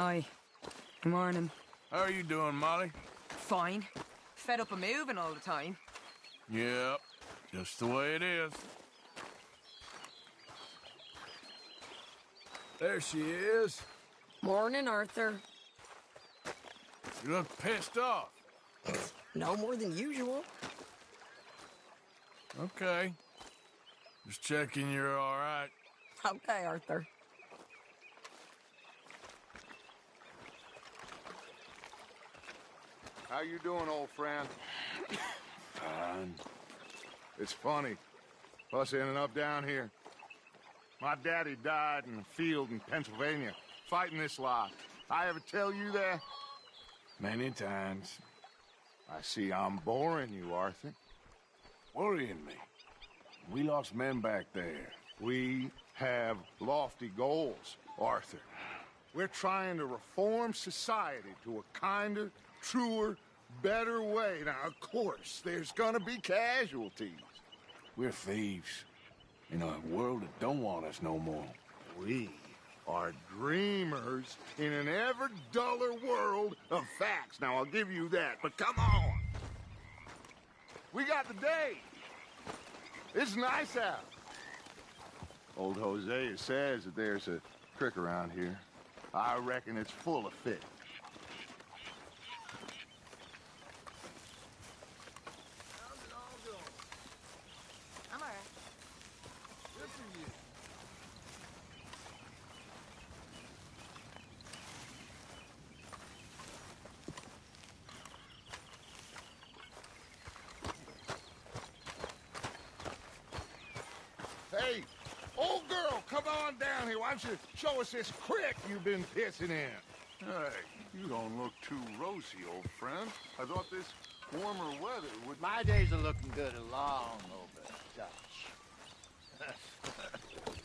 Hi. Good morning. How are you doing, Molly? Fine. Fed up of moving all the time. Yep, just the way it is. There she is. Morning, Arthur. You look pissed off. No more than usual. Okay. Just checking you're all right. Okay, Arthur. How you doing, old friend? Fine. It's funny, us ending up down here. My daddy died in a field in Pennsylvania, fighting this lot. I ever tell you that? Many times. I see I'm boring you, Arthur. Worrying me. We lost men back there. We have lofty goals, Arthur. We're trying to reform society to a kinder, truer, better way. Now, of course, there's gonna be casualties. We're thieves. In a world that don't want us no more. We are dreamers in an ever duller world of facts. Now, I'll give you that, but come on. We got the day. It's nice out. Old Hosea says that there's a creek around here. I reckon it's full of fish. How's it all going? I'm alright. Good for you. Hey, old girl, come on down here. Why don't you show us this creek you've been pissing in? Hey, you don't look too rosy, old friend. I thought this warmer weather would... My days are looking good along over Dutch.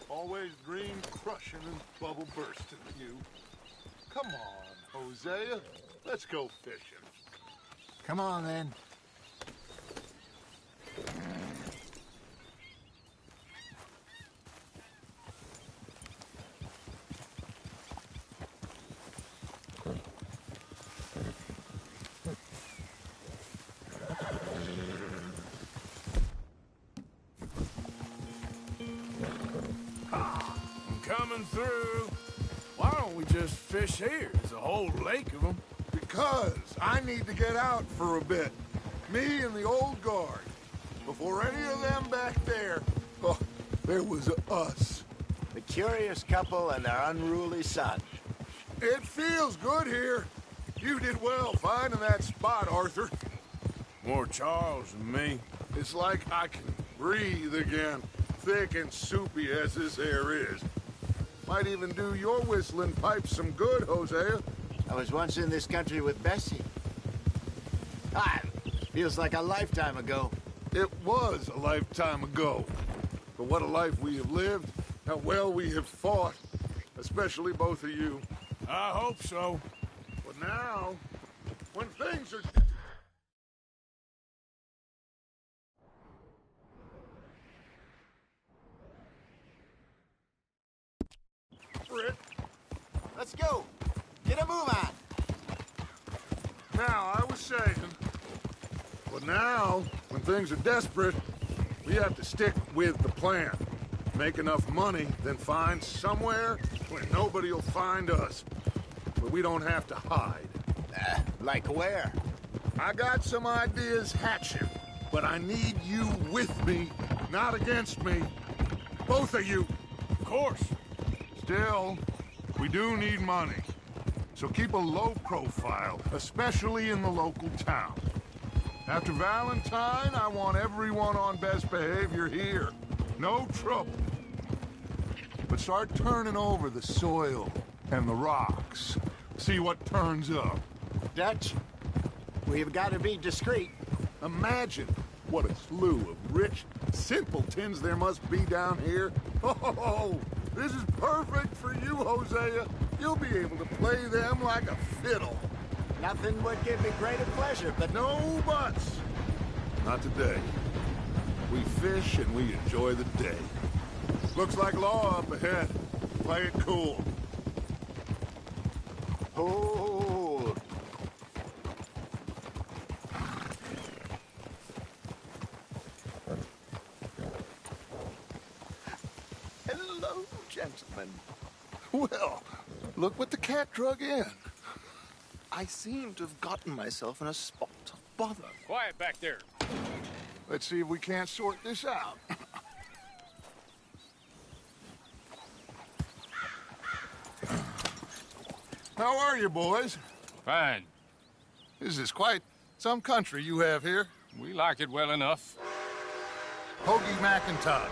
Always dream crushing and bubble bursting, you. Come on, Hosea. Let's go fishing. Come on, then. I'm coming through. Why don't we just fish here? There's a whole lake of them. Because I need to get out for a bit. Me and the old guard. Before any of them back there, oh, there was us. The curious couple and their unruly son. It feels good here. You did well finding that spot, Arthur. More Charles than me. It's like I can breathe again, thick and soupy as this air is. Might even do your whistling pipes some good, Hosea. I was once in this country with Bessie. Ah, feels like a lifetime ago. It was a lifetime ago. But what a life we have lived, how well we have fought, especially both of you. I hope so. But now, when things are... Brit, Let's go. Get a move on. now, I was saying... But now, when things are desperate, we have to stick with the plan. Make enough money, then find somewhere where nobody will find us. Where we don't have to hide. Like where? I got some ideas hatching, but I need you with me, not against me. Both of you. Of course. Still, we do need money. So keep a low profile, especially in the local town. After Valentine, I want everyone on best behavior here. No trouble. But start turning over the soil and the rocks. See what turns up. Dutch, we've got to be discreet. Imagine what a slew of rich simpletons there must be down here. Oh, this is perfect for you, Hosea. You'll be able to play them like a fiddle. Nothing would give me greater pleasure, but No buts. Not today. We fish and we enjoy the day. Looks like law up ahead. Play it cool. Oh. Hello, gentlemen. Well, look what the cat drug in. I seem to have gotten myself in a spot of bother. Quiet back there. Let's see if we can't sort this out. How are you, boys? Fine. This is quite some country you have here. We like it well enough. Hoagie McIntosh,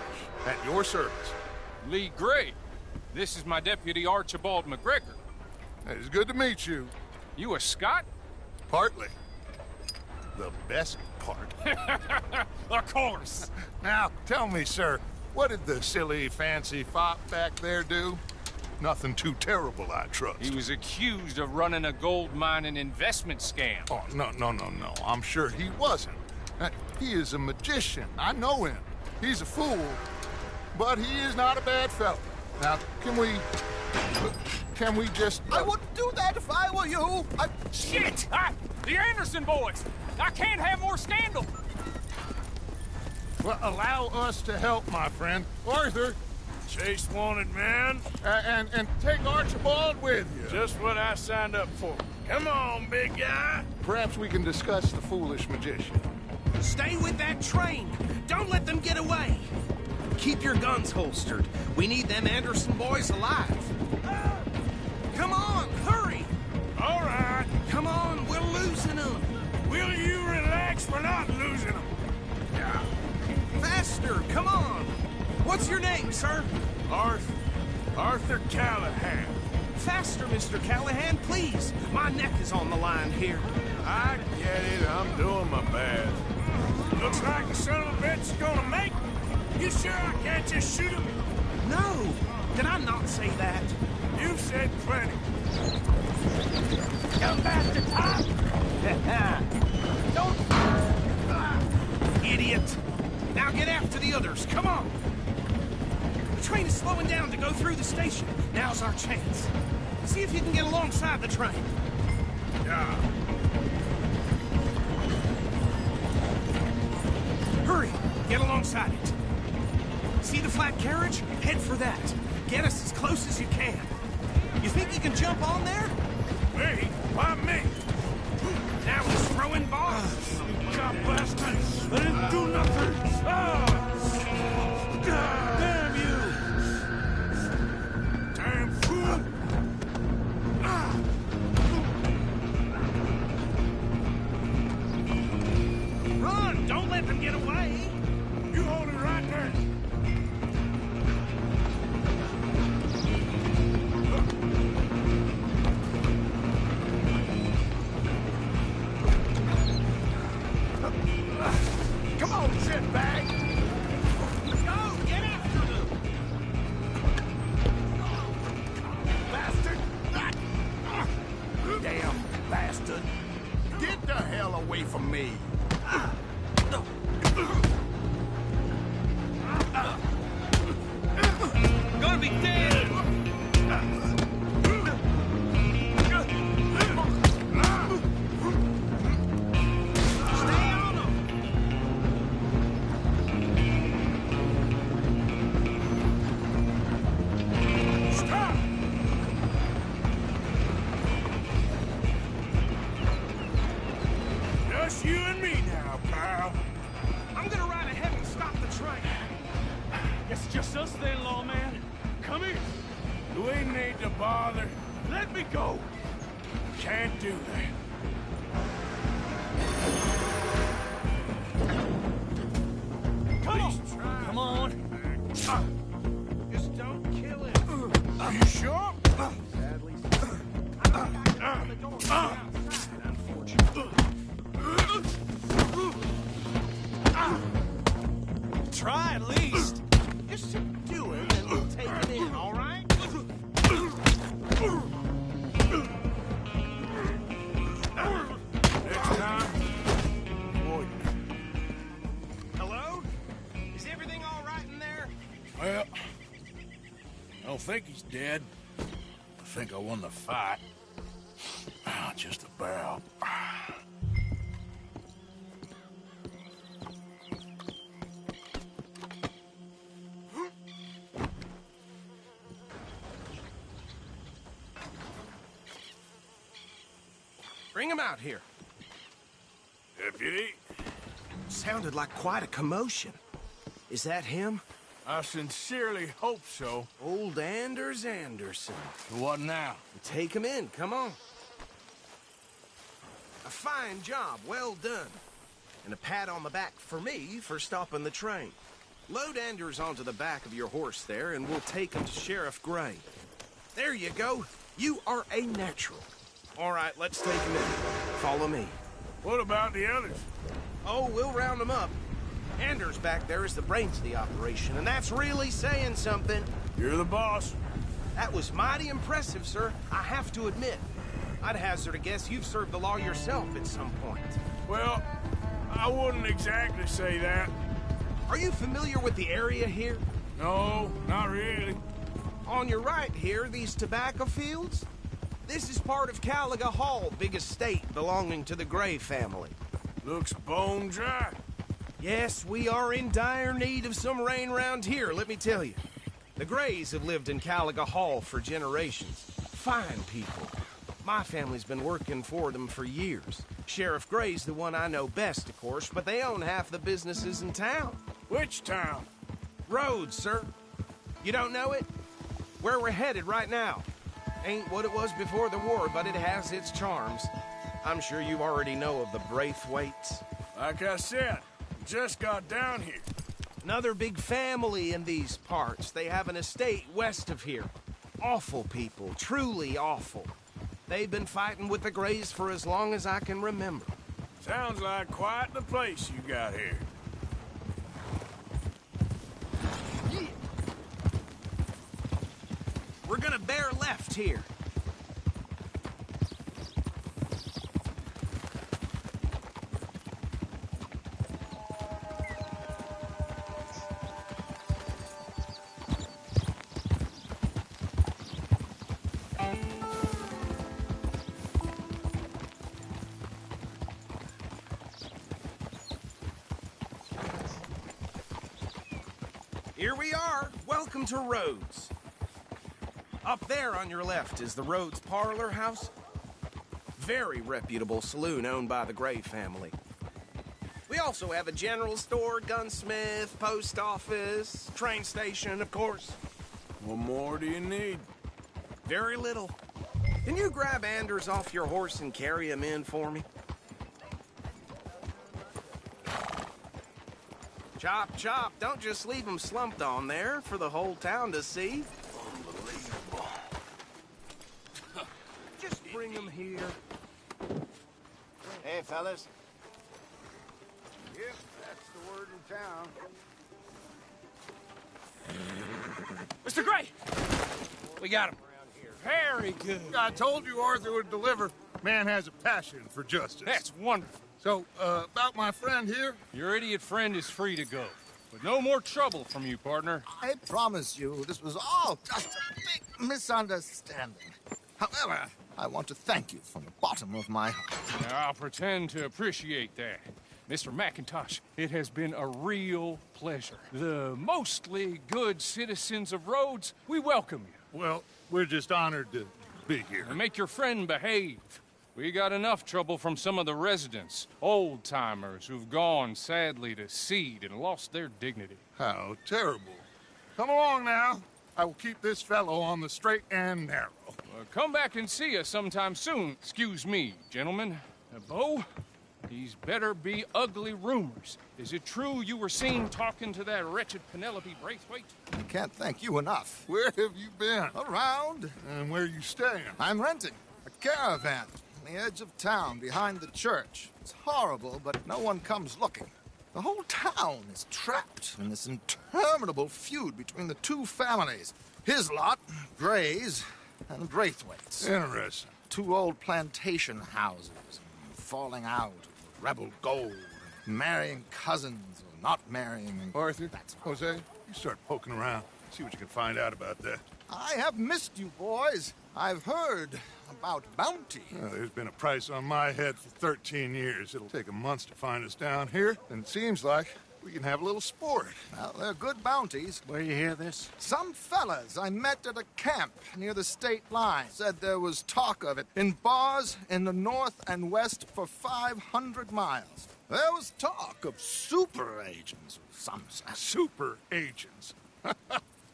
at your service. Lee Gray. This is my deputy Archibald McGregor. It's good to meet you. You a Scot? Partly. The best part. Of course. Now, tell me, sir, what did the silly, fancy fop back there do? Nothing too terrible, I trust. He was accused of running a gold mining investment scam. Oh, no. I'm sure he wasn't. He is a magician. I know him. He's a fool, but he is not a bad fellow. Now, can we just... I wouldn't do that if I were you. Shit! The Anderson boys! I can't have more scandal! Well, allow us to help, my friend. Arthur, Chase wanted, man. and take Archibald with you. Just what I signed up for. Come on, big guy. Perhaps we can discuss the foolish magician. Stay with that train. Don't let them get away. Keep your guns holstered. We need them Anderson boys alive. Come on, hurry. All right. Come on, we're losing them. Will you relax? We're not losing them. Faster, come on. What's your name, sir? Arthur Callahan. Faster, Mr. Callahan, please. My neck is on the line here. I get it. I'm doing my best. Looks like the son of a bitch is gonna make it. You sure I can't just shoot him? No, did I not say that? You've said plenty. Come back to top! Don't... Idiot! Now get after the others, come on! The train is slowing down to go through the station. Now's our chance. See if you can get alongside the train. Yeah. Hurry, get alongside it. See the flat carriage? Head for that. Get us as close as you can. You think you can jump on there? Me? Why me? Now he's throwing bombs. God bless me. I didn't do nothing. Damn you! Damn fool! Run! Don't let them get away! You hold it right there. Come on, shitbag! Go! Get after them! Bastard! Damn bastard! Get the hell away from me! Gonna be dead! Stay on them! Stop! Just you and me now, pal. I'm gonna ride ahead and stop the train. Guess it's just us then, lawman. Come here. Do we need to bother? Let me go. Can't do that. Come on! Come on! Just don't kill him. Are you sure? Try at least. Just subdue him and we'll take it in, all right? Next time, avoid me. Hello? Is everything all right in there? Well, I don't think he's dead. I think I won the fight. just about. Bring him out here. Deputy, Sounded like quite a commotion. Is that him? I sincerely hope so. Old Anders Anderson. What now? Take him in, come on. A fine job, well done. And a pat on the back for me for stopping the train. Load Anders onto the back of your horse there, and we'll take him to Sheriff Gray. There you go. You are a natural. All right, let's take him in. Follow me. What about the others? Oh, we'll round them up. Anders back there is the brains of the operation, and that's really saying something. You're the boss. That was mighty impressive, sir. I have to admit. I'd hazard a guess you've served the law yourself at some point. Well, I wouldn't exactly say that. Are you familiar with the area here? No, not really. On your right here, these tobacco fields? This is part of Caliga Hall, big estate belonging to the Gray family. Looks bone dry. Yes, we are in dire need of some rain round here, let me tell you. The Grays have lived in Caliga Hall for generations. Fine people. My family's been working for them for years. Sheriff Gray's the one I know best, of course, but they own half the businesses in town. Which town? Rhodes, sir. You don't know it? Where we're headed right now. Ain't what it was before the war, but it has its charms. I'm sure you already know of the Braithwaites. Like I said, just got down here. Another big family in these parts. They have an estate west of here. Awful people, truly awful. They've been fighting with the Grays for as long as I can remember. Sounds like quite the place you got here. We're gonna bear left here. Here we are. Welcome to Rhodes. Up there on your left is the Rhodes Parlor House. Very reputable saloon owned by the Gray family. We also have a general store, gunsmith, post office, train station, of course. What more do you need? Very little. Can you grab Anders off your horse and carry him in for me? Chop, chop. Don't just leave him slumped on there for the whole town to see. Unbelievable. Just bring him here. Hey, fellas. Yep, that's the word in town. Mr. Gray! We got him. Very good. I told you Arthur would deliver. Man has a passion for justice. That's wonderful. So, about my friend here? Your idiot friend is free to go. But no more trouble from you, partner. I promise you, this was all just a big misunderstanding. However, I want to thank you from the bottom of my heart. Now, I'll pretend to appreciate that. Mr. McIntosh, it has been a real pleasure. The mostly good citizens of Rhodes, we welcome you. Well, we're just honored to be here. And make your friend behave. We got enough trouble from some of the residents, old-timers who've gone, sadly, to seed and lost their dignity. How terrible. Come along now. I will keep this fellow on the straight and narrow. Come back and see us sometime soon. Excuse me, gentlemen. Bo, these better be ugly rumors. Is it true you were seen talking to that wretched Penelope Braithwaite? I can't thank you enough. Where have you been? Around, And where you staying? I'm renting a caravan on the edge of town behind the church. It's horrible, but no one comes looking. The whole town is trapped in this interminable feud between the two families. His lot, Gray's, and Braithwaite's. Interesting. Two old plantation houses, falling out, rebel gold, marrying cousins or not marrying. Arthur, Jose, you start poking around. See what you can find out about that. I have missed you, boys. I've heard About bounty? There's been a price on my head for 13 years. It'll take 'em months to find us down here, and it seems like we can have a little sport. Well, they're good bounties. Where you hear this? Some fellas I met at a camp near the state line said there was talk of it in bars in the north and west for 500 miles. There was talk of super agents of some sort. Super agents.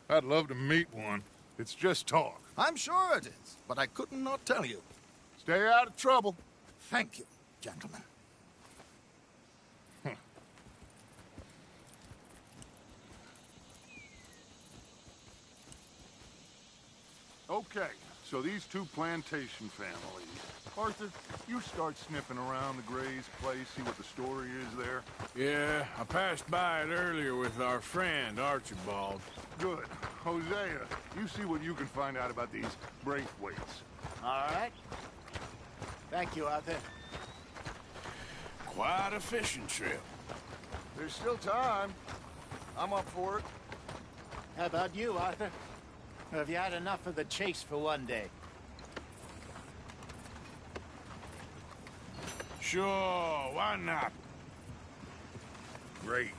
I'd love to meet one. It's just talk. I'm sure it is, but I could not tell you. Stay out of trouble. Thank you, gentlemen. Okay, so these two plantation families. Arthur, you start sniffing around the Gray's place, see what the story is there. Yeah, I passed by it earlier with our friend, Archibald. Good. Hosea, you see what you can find out about these Braithwaites. All right. Thank you, Arthur. Quite a fishing trip. There's still time. I'm up for it. How about you, Arthur? Or have you had enough of the chase for one day? Sure, why not? Great.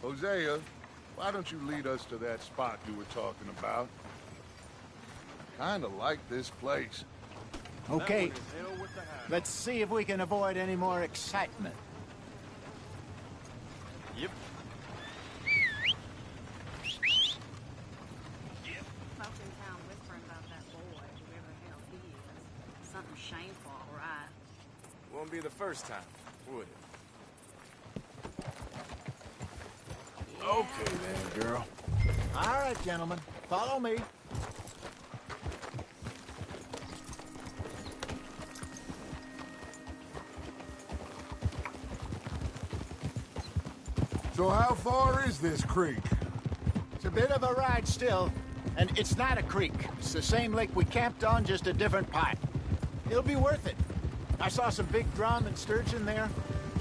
Hosea, why don't you lead us to that spot you were talking about? I kinda like this place. Okay. Let's see if we can avoid any more excitement. Yep. Folks in town whispering about that boy, whoever the hell he is. Something shameful, all right. Won't be the first time, would it? Okay then, girl. All right, gentlemen. Follow me. So how far is this creek? It's a bit of a ride still, and it's not a creek. It's the same lake we camped on, just a different part. It'll be worth it. I saw some big drum and sturgeon there.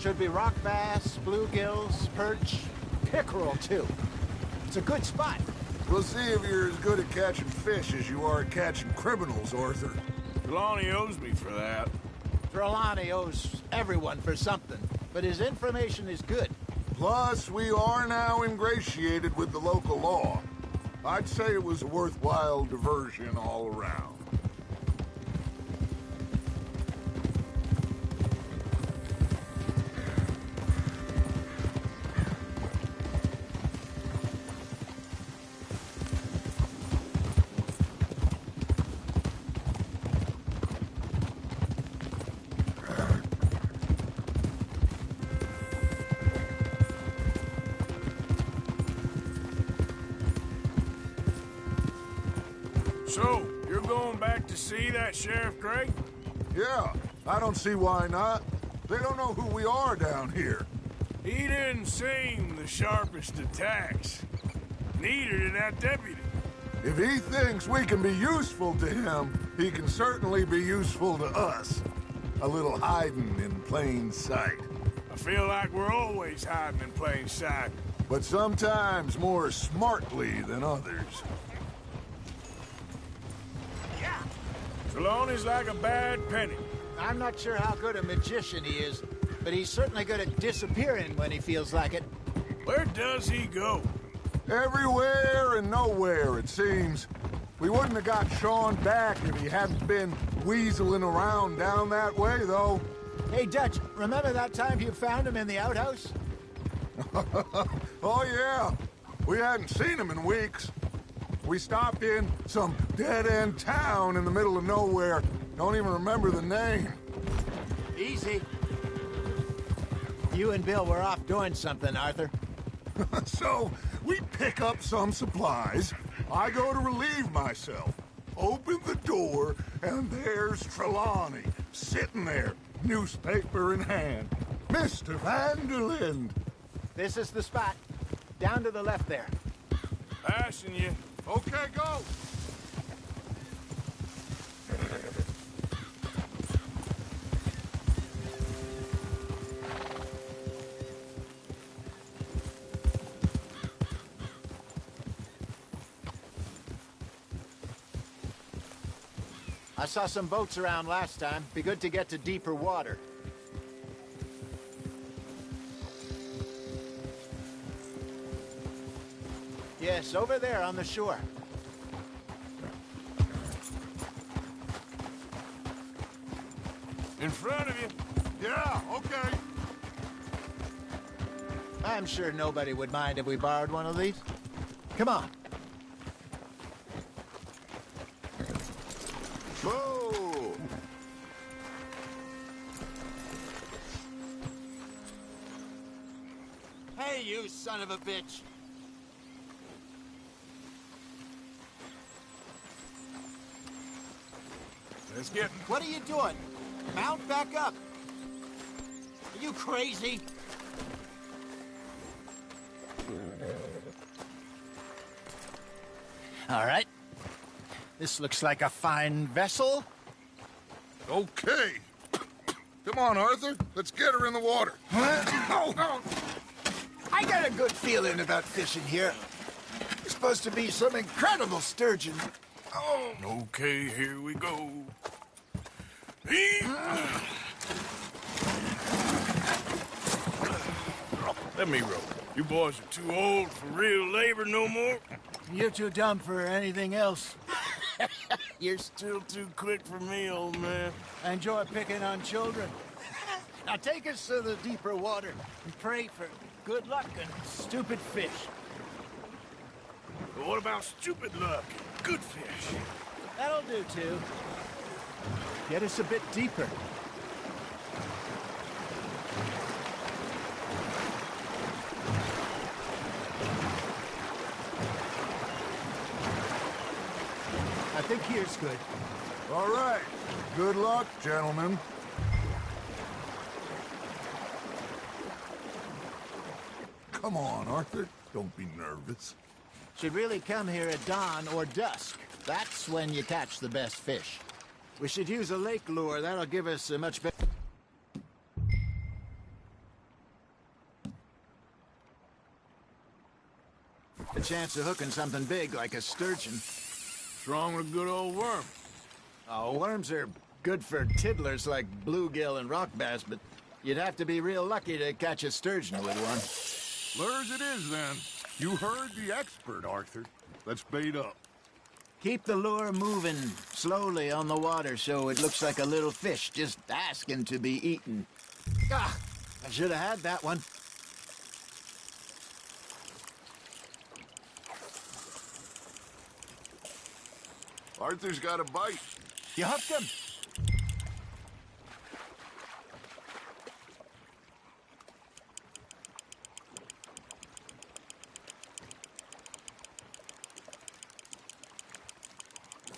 Should be rock bass, bluegills, perch, pickerel too. It's a good spot. We'll see if you're as good at catching fish as you are at catching criminals, Arthur. Trelawney owes me for that. Trelawney owes everyone for something, but his information is good. Plus, we are now ingratiated with the local law. I'd say it was a worthwhile diversion all around. So, you're going back to see that Sheriff Gray? Yeah, I don't see why not. They don't know who we are down here. He didn't seem the sharpest attacks. Neither did that deputy. If he thinks we can be useful to him, he can certainly be useful to us. A little hiding in plain sight. I feel like we're always hiding in plain sight. But sometimes more smartly than others. Trelawney's like a bad penny. I'm not sure how good a magician he is, but he's certainly good at disappearing when he feels like it. Where does he go? Everywhere and nowhere, it seems. We wouldn't have got Sean back if he hadn't been weaseling around down that way, though. Hey, Dutch, remember that time you found him in the outhouse? Oh, yeah. We hadn't seen him in weeks. We stopped in some dead-end town in the middle of nowhere. Don't even remember the name. Easy. You and Bill were off doing something, Arthur. So, we pick up some supplies. I go to relieve myself. Open the door, and there's Trelawney, sitting there, newspaper in hand. Mr. Vanderlyn. This is the spot. Down to the left there. Passing you. Okay, go. I saw some boats around last time. Be good to get to deeper water. Yes, over there on the shore. In front of you. Yeah, okay. I'm sure nobody would mind if we borrowed one of these. Come on. Whoa! Hey, you son of a bitch! Let's get... What are you doing? Mount back up! Are you crazy? All right. This looks like a fine vessel. Okay. Come on, Arthur. Let's get her in the water. I got a good feeling about fishing here. It's supposed to be some incredible sturgeon. Oh. Okay, here we go. Let me row. You boys are too old for real labor no more. You're too dumb for anything else. You're still too quick for me, old man. I enjoy picking on children. Now take us to the deeper water and pray for good luck and stupid fish. But what about stupid luck? Good fish. That'll do, too. Get us a bit deeper. I think here's good. All right. Good luck, gentlemen. Come on, Arthur. Don't be nervous. Should really come here at dawn or dusk. That's when you catch the best fish. We should use a lake lure. That'll give us a much better... a chance of hooking something big like a sturgeon. What's wrong with a good old worm? Oh, worms are good for tiddlers like bluegill and rock bass, but you'd have to be real lucky to catch a sturgeon with one. Lures it is, then. You heard the expert, Arthur. Let's bait up. Keep the lure moving slowly on the water so it looks like a little fish just asking to be eaten. Ah, I should have had that one. Arthur's got a bite. You hooked him.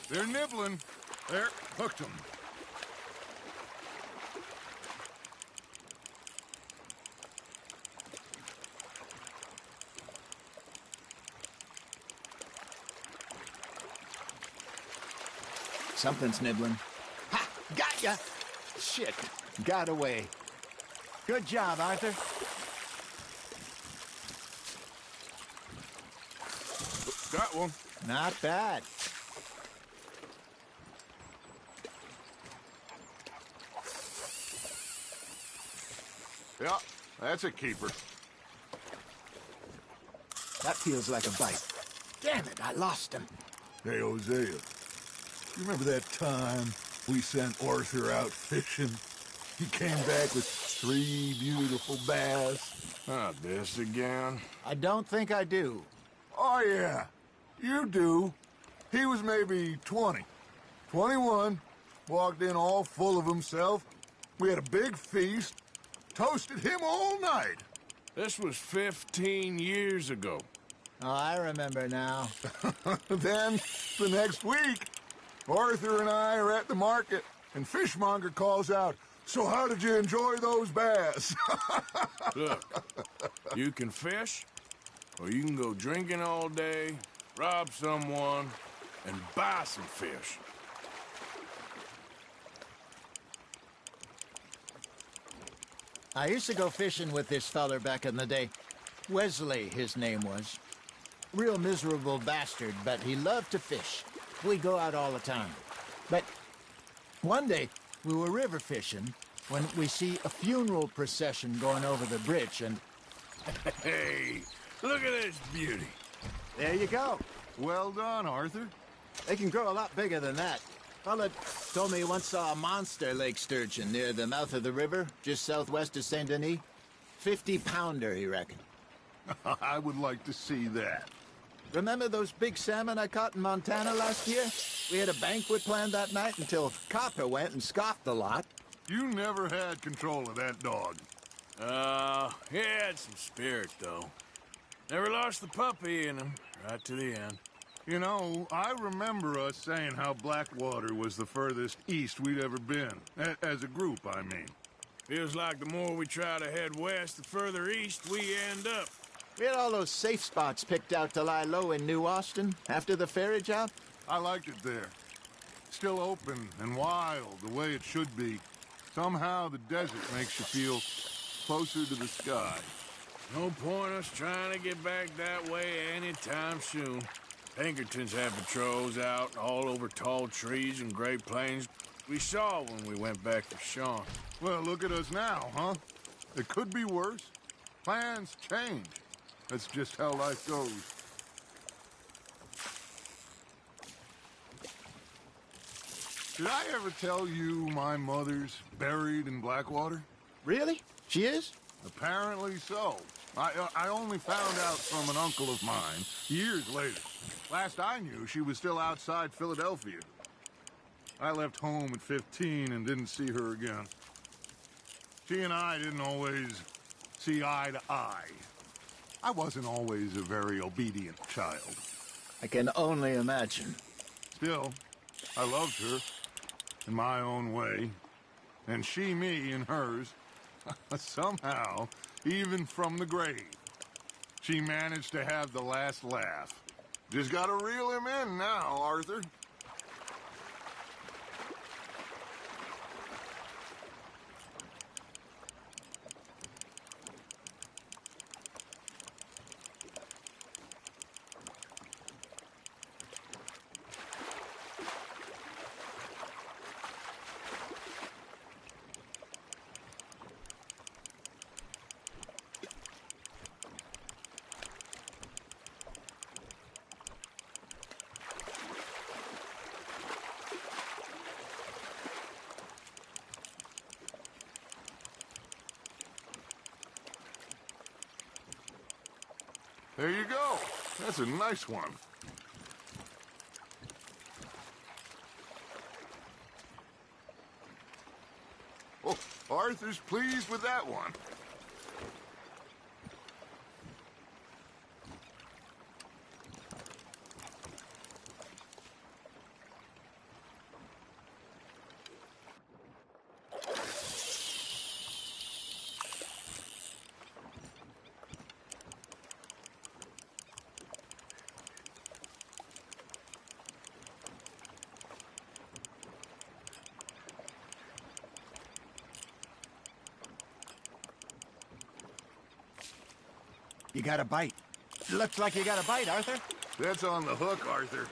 They're nibbling. There, hooked them. Something's nibbling. Ha! Got ya! Shit. Got away. Good job, Arthur. Got one. Not bad. Yeah, that's a keeper. That feels like a bite. Damn it, I lost him. Hey, Hosea. You remember that time we sent Arthur out fishing? He came back with 3 beautiful bass. Not this again. I don't think I do. Oh, yeah. You do. He was maybe 20. 21. Walked in all full of himself. We had a big feast. Toasted him all night. This was 15 years ago. Oh, I remember now. Then, the next week, Arthur and I are at the market, and Fishmonger calls out, "So how did you enjoy those bass?" Look, you can fish, or you can go drinking all day, rob someone, and buy some fish. I used to go fishing with this feller back in the day. Wesley, his name was. Real miserable bastard, but he loved to fish. We'd go out all the time. But One day, we were river fishing when we see a funeral procession going over the bridge, and Hey, look at this beauty. there you go. Well done, Arthur. They can grow a lot bigger than that. Fella told me he once saw a monster lake sturgeon near the mouth of the river, just southwest of Saint Denis. 50-pounder, he reckoned. I would like to see that. Remember those big salmon I caught in Montana last year? We had a banquet planned that night until Copper went and scoffed a lot. You never had control of that dog. He had some spirit, though. Never lost the puppy in him, right to the end. You know, I remember us saying how Blackwater was the furthest east we'd ever been. As a group, I mean. Feels like the more we try to head west, the further east we end up. We had all those safe spots picked out to lie low in New Austin after the ferry job. I liked it there. Still open and wild, the way it should be. Somehow the desert makes you feel closer to the sky. No point us trying to get back that way anytime soon. Pinkertons have patrols out all over tall trees and Great Plains. We saw when we went back to Sean. Well, look at us now, huh? It could be worse. Plans change. That's just how life goes. Did I ever tell you my mother's buried in Blackwater? Really? She is? Apparently so. I only found out from an uncle of mine years later. Last I knew, she was still outside Philadelphia. I left home at 15 and didn't see her again. She and I didn't always see eye to eye. I wasn't always a very obedient child. I can only imagine. Still, I loved her in my own way, and she me in hers. Somehow, even from the grave, she managed to have the last laugh. Just gotta reel him in now, Arthur. There you go. That's a nice one. Oh, Arthur's pleased with that one. You got a bite. Looks like you got a bite, Arthur. That's on the hook, Arthur.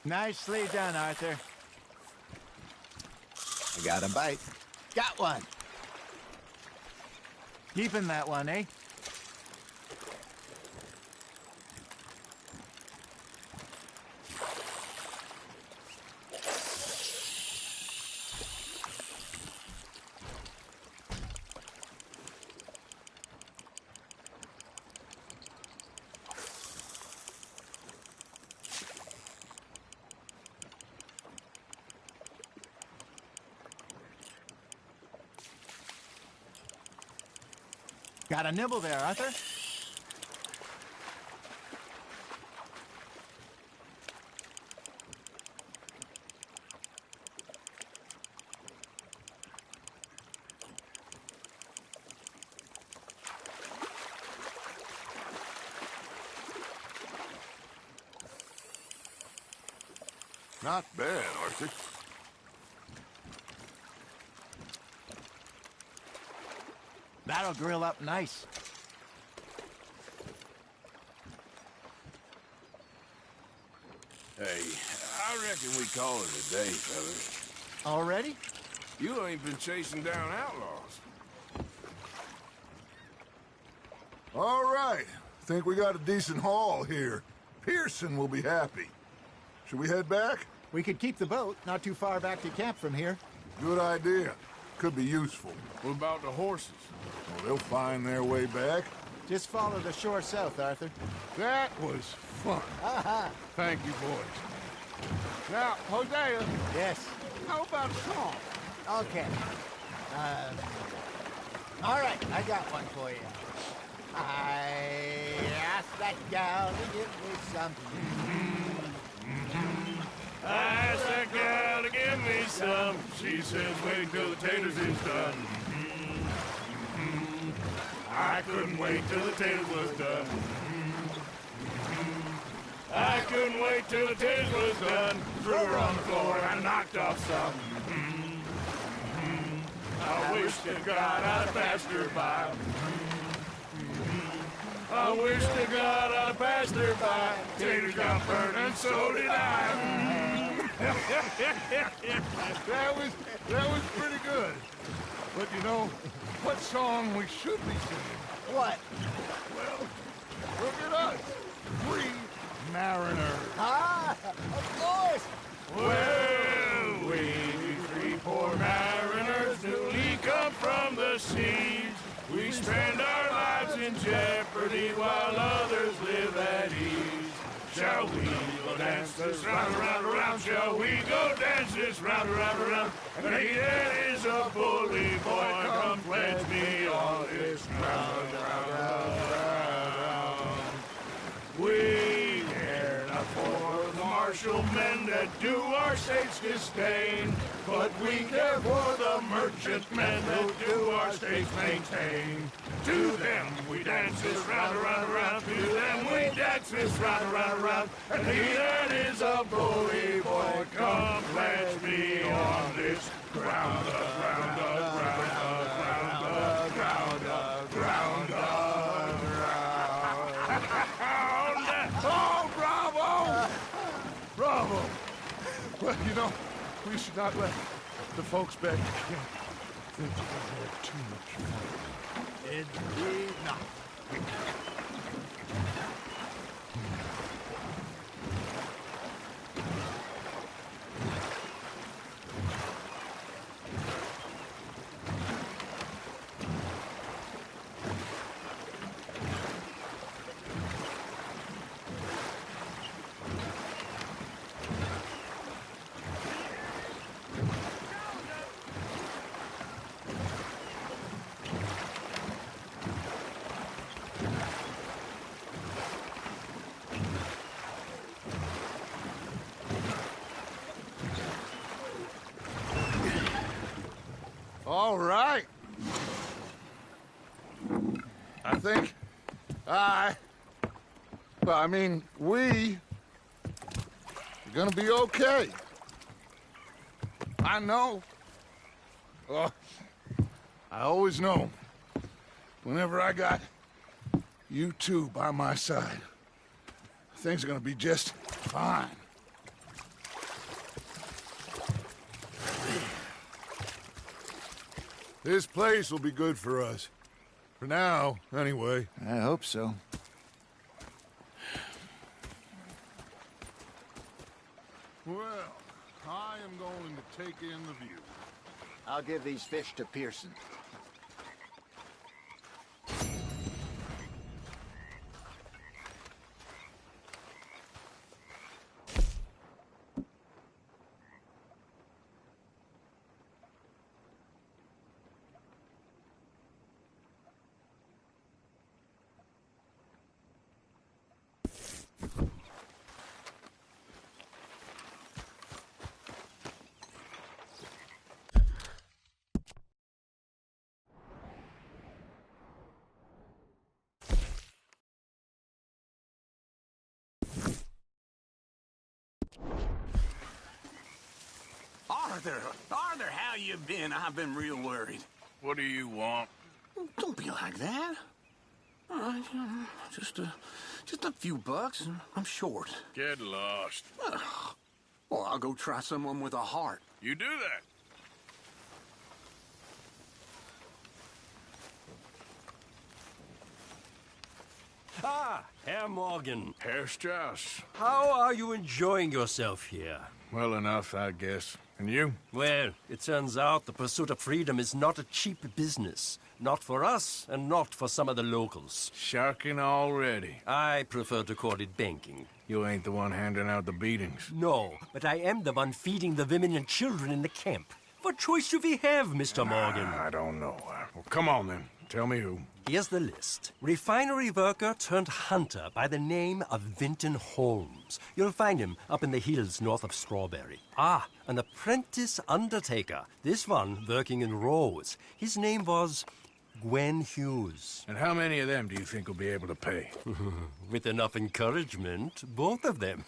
Nicely done, Arthur. I got a bite. Got one. Keeping that one, eh? Got a nibble there, Arthur. Not bad, Arthur. That'll grill up nice. Hey, I reckon we call it a day, fellas. Already? You ain't been chasing down outlaws. All right. Think we got a decent haul here. Pearson will be happy. Should we head back? We could keep the boat not too far back to camp from here. Good idea. Could be useful. What about the horses? Well, they'll find their way back. Just follow the shore south, Arthur. That was fun. Thank you, boys. Now, Hosea, Yes. how about a song? Okay. All right, I got one for you. I asked that gal to give me some. I asked that gal to give me some. She says, wait till the taters is done. I couldn't wait till the taters was done. I couldn't wait till the taters was done. Threw her on the floor and knocked off some. I wish to God I'd passed her by. I wish to God I'd passed her by. Taters got burnt and so did I. That was pretty good. But you know, what song we should be singing? What? Well, look at us. Three mariners. Ah, of course. Well, we three poor mariners newly come from the seas. We spend our lives in jeopardy while others live at ease. Shall we go dance this round, around, around? Shall we go dance this round, around, around? And he that is a bully boy, come pledge me all this round, round, round. We care not for the martial men that do our states disdain, but we care for the merchant men that do our states maintain. To them we dance this round, around, around. To them we dance this round, around, around. And he that is a bully boy, come pledge me on this ground, ground, ground, ground, ground, ground, ground. Oh, bravo! Bravo! Well, you know, we should not let the folks back to camp think that we had too much fun. Indeed not. All right. I think we are gonna be okay. I know. I always know. Whenever I got you two by my side, things are gonna be just fine. This place will be good for us. For now, anyway. I hope so. Well, I am going to take in the view. I'll give these fish to Pearson. Arthur, how you been? I've been real worried. What do you want? Don't be like that. All right, just a few bucks, and I'm short. Get lost. Well, I'll go try someone with a heart. You do that. Ah, Herr Morgan. Herr Strauss. How are you enjoying yourself here? Well enough, I guess. And you? Well, it turns out the pursuit of freedom is not a cheap business. Not for us, and not for some of the locals. Sharking already. I prefer to call it banking. You ain't the one handing out the beatings. No, but I am the one feeding the women and children in the camp. What choice do we have, Mr. Morgan? I don't know. Well, come on then. Tell me who. Here's the list. Refinery worker turned hunter by the name of Vinton Holmes. You'll find him up in the hills north of Strawberry. Ah, an apprentice undertaker. This one working in Rose. His name was Gwen Hughes. And how many of them do you think will be able to pay? With enough encouragement, both of them.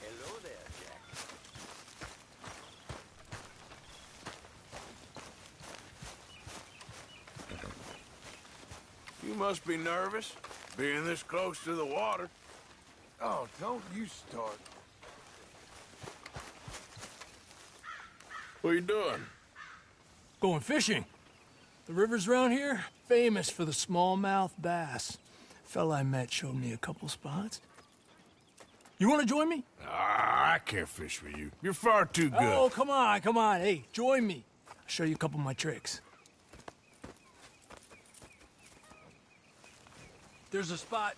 Hello there, Jack. You must be nervous, being this close to the water. Oh, don't you start. What are you doing? Going fishing. The rivers around here, famous for the smallmouth bass. Fella I met showed me a couple spots. You want to join me? I can't fish with you. You're far too good. Oh, come on, come on. Hey, join me. I'll show you a couple of my tricks. There's a spot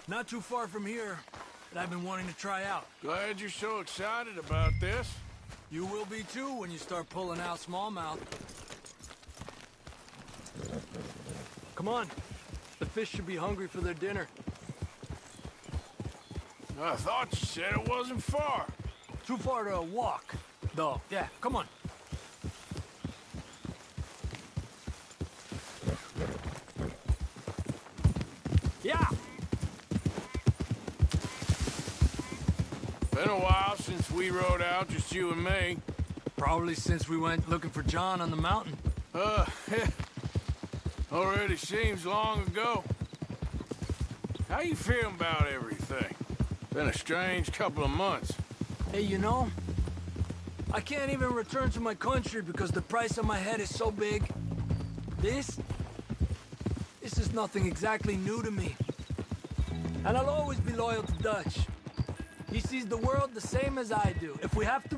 not too far from here that I've been wanting to try out. Glad you're so excited about this. You will be too when you start pulling out smallmouth. Come on. The fish should be hungry for their dinner. I thought you said it wasn't far. Too far to walk, though. Yeah, come on. Yeah! Been a while since we rode out, just you and me. Probably since we went looking for John on the mountain. Already seems long ago. How you feeling about everything? Been a strange couple of months. Hey, you know, I can't even return to my country because the price of my head is so big. This is nothing exactly new to me. And I'll always be loyal to Dutch. He sees the world the same as I do. If we have to...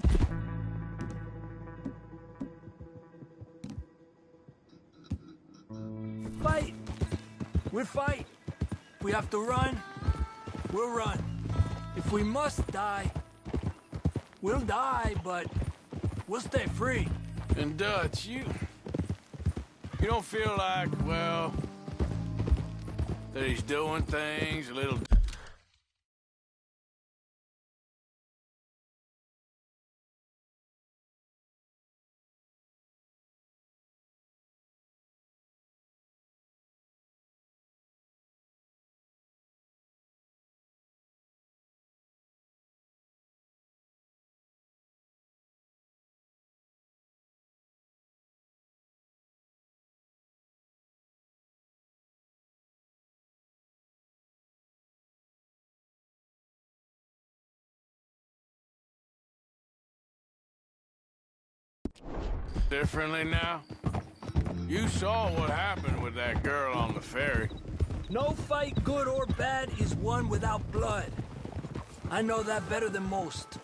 fight, we'll fight. If we have to run, we'll run. If we must die, we'll die, but we'll stay free. And Dutch, you don't feel like, well, that he's doing things a little... differently now? You saw what happened with that girl on the ferry. No fight, good or bad, is won without blood. I know that better than most.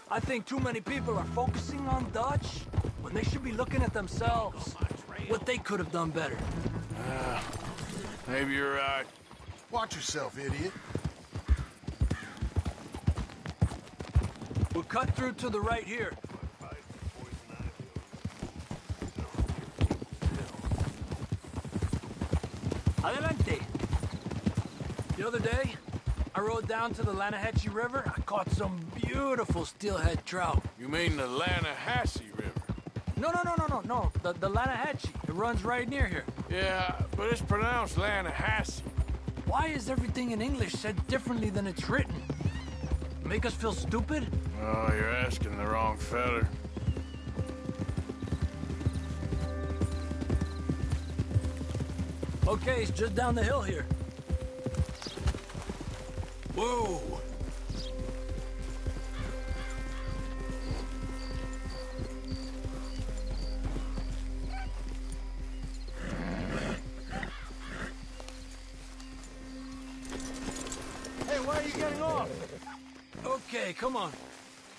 I think too many people are focusing on Dutch when they should be looking at themselves. What they could have done better. Maybe you're right. Watch yourself, idiot. We'll cut through to the right here. Adelante. The other day, I rode down to the Lanahatchee River. I caught some beautiful steelhead trout. You mean the Lanahatchee River? No. The Lanahatchee. It runs right near here. Yeah, but it's pronounced Lanahatchee. Why is everything in English said differently than it's written? Make us feel stupid? Oh, you're asking the wrong feller. Okay, it's just down the hill here. Whoa! Hey, why are you getting off? Okay, come on.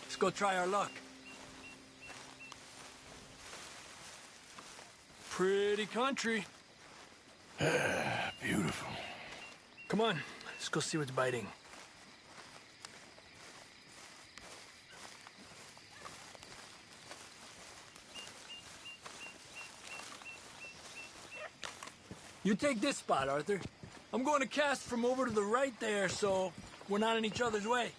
Let's go try our luck. Pretty country. Beautiful. Come on, let's go see what's biting. You take this spot, Arthur. I'm going to cast from over to the right there, so we're not in each other's way.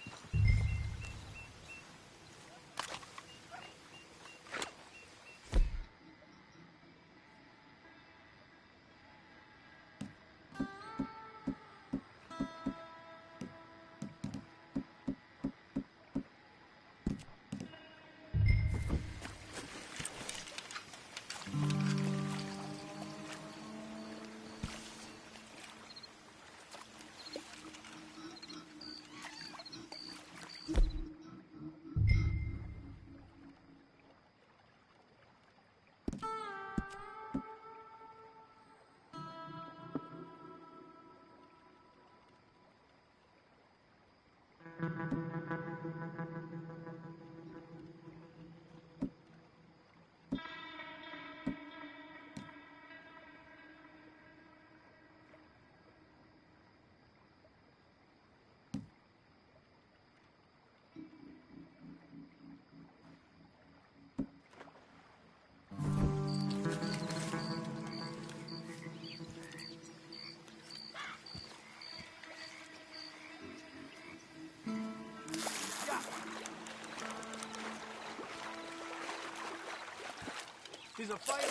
He's a fighter.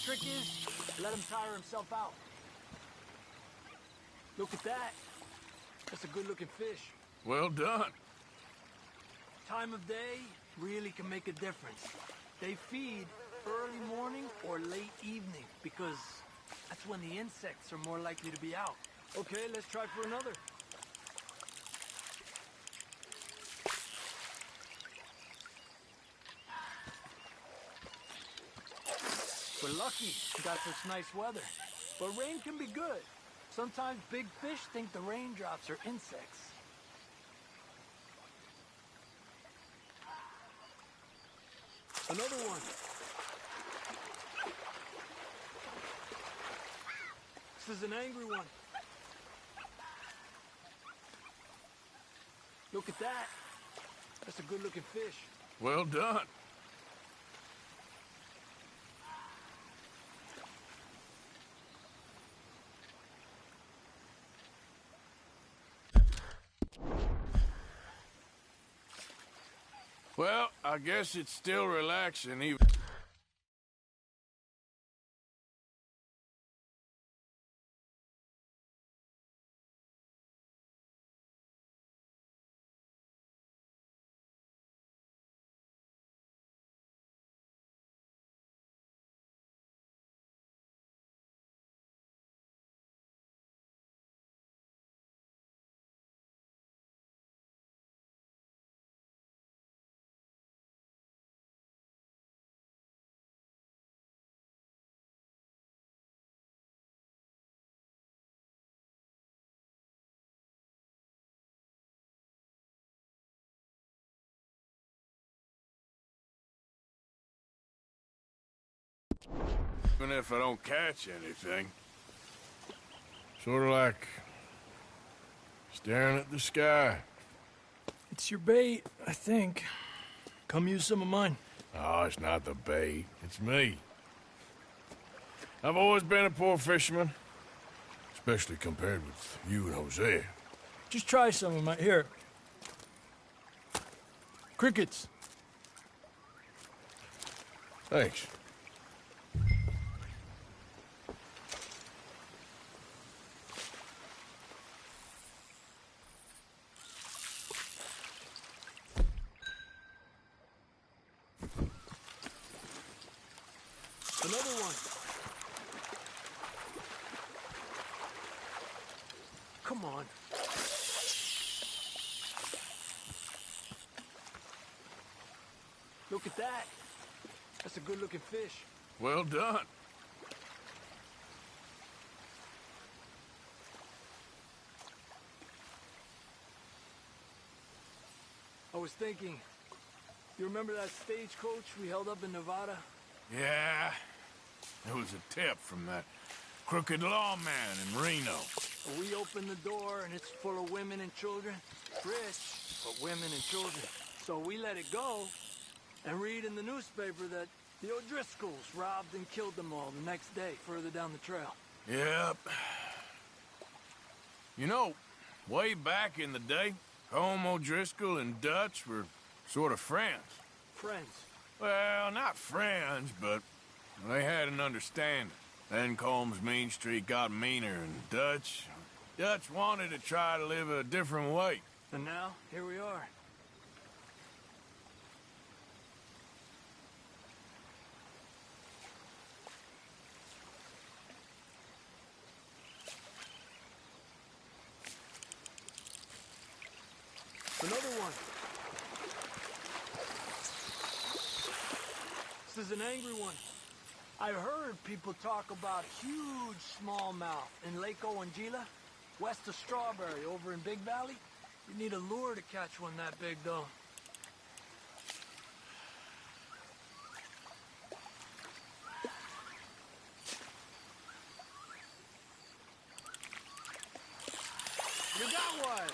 Trick is, let him tire himself out. Look at that. That's a good-looking fish. Well done. Time of day really can make a difference. They feed early morning or late evening because that's when the insects are more likely to be out. Okay, let's try for another. We're lucky we got such nice weather. But rain can be good. Sometimes big fish think the raindrops are insects. Another one. This is an angry one. Look at that. That's a good-looking fish. Well done. Well, I guess it's still relaxing even... Even if I don't catch anything. Sort of like staring at the sky. It's your bait, I think. Come use some of mine. Oh, it's not the bait. It's me. I've always been a poor fisherman. Especially compared with you and Jose. Just try some of my... Here. Crickets. Thanks. Another one. Come on. Look at that. That's a good-looking fish. Well done. I was thinking, you remember that stagecoach we held up in Nevada? Yeah. It was a tip from that crooked lawman in Reno. We opened the door and it's full of women and children. Rich, but women and children. So we let it go and read in the newspaper that the O'Driscolls robbed and killed them all the next day further down the trail. Yep. You know, way back in the day, Home O'Driscoll and Dutch were sort of friends. Friends? Well, not friends, but they had an understanding. Then Combs Mean Street got meaner, and Dutch wanted to try to live a different way. And now, here we are. Another one. This is an angry one. I heard people talk about huge smallmouth in Lake Owanjila, west of Strawberry, over in Big Valley. You need a lure to catch one that big, though. You got one!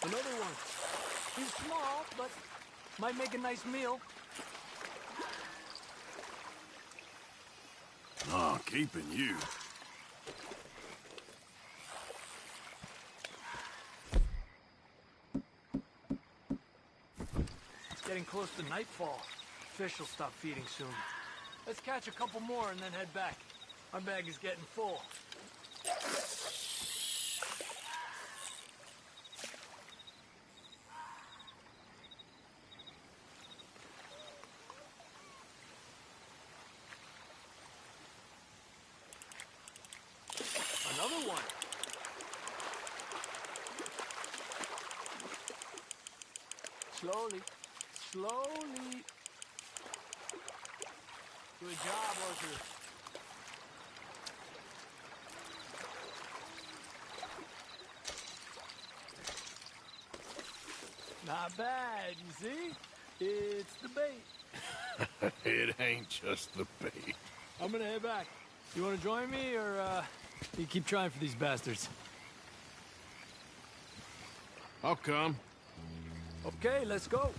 Another one. He's small, but might make a nice meal. Oh, keeping you. It's getting close to nightfall. Fish will stop feeding soon. Let's catch a couple more and then head back. Our bag is getting full. Another one. Slowly. slowly. Good job, Arthur. Not bad, you see? It's the bait. It ain't just the bait. I'm gonna head back. You wanna join me, or, you keep trying for these bastards? I'll come. Okay, let's go.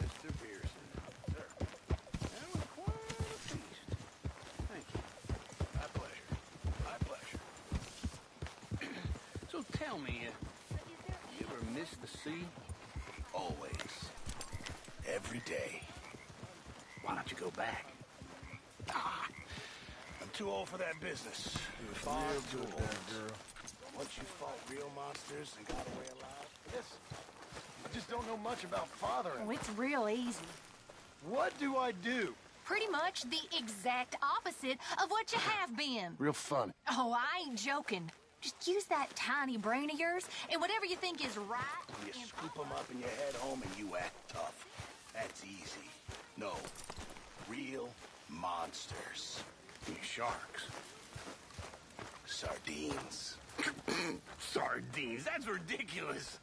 Mr. Pearson, sir. That was quite a feast. Thank you. My pleasure. My pleasure. So tell me, you ever miss the sea? Always. Every day. Why don't you go back? Ah, I'm too old for that business. You're Far real too good, old. girl. Once you fought real monsters and got away alive. Yes. I just don't know much about fathering. Oh, it's real easy. What do I do? Pretty much the exact opposite of what you have been. Real fun. Oh, I ain't joking. Just use that tiny brain of yours, and whatever you think is right... You scoop them up and you head home and you act tough. That's easy. No. Real monsters. Sharks. Sardines. Sardines? That's ridiculous.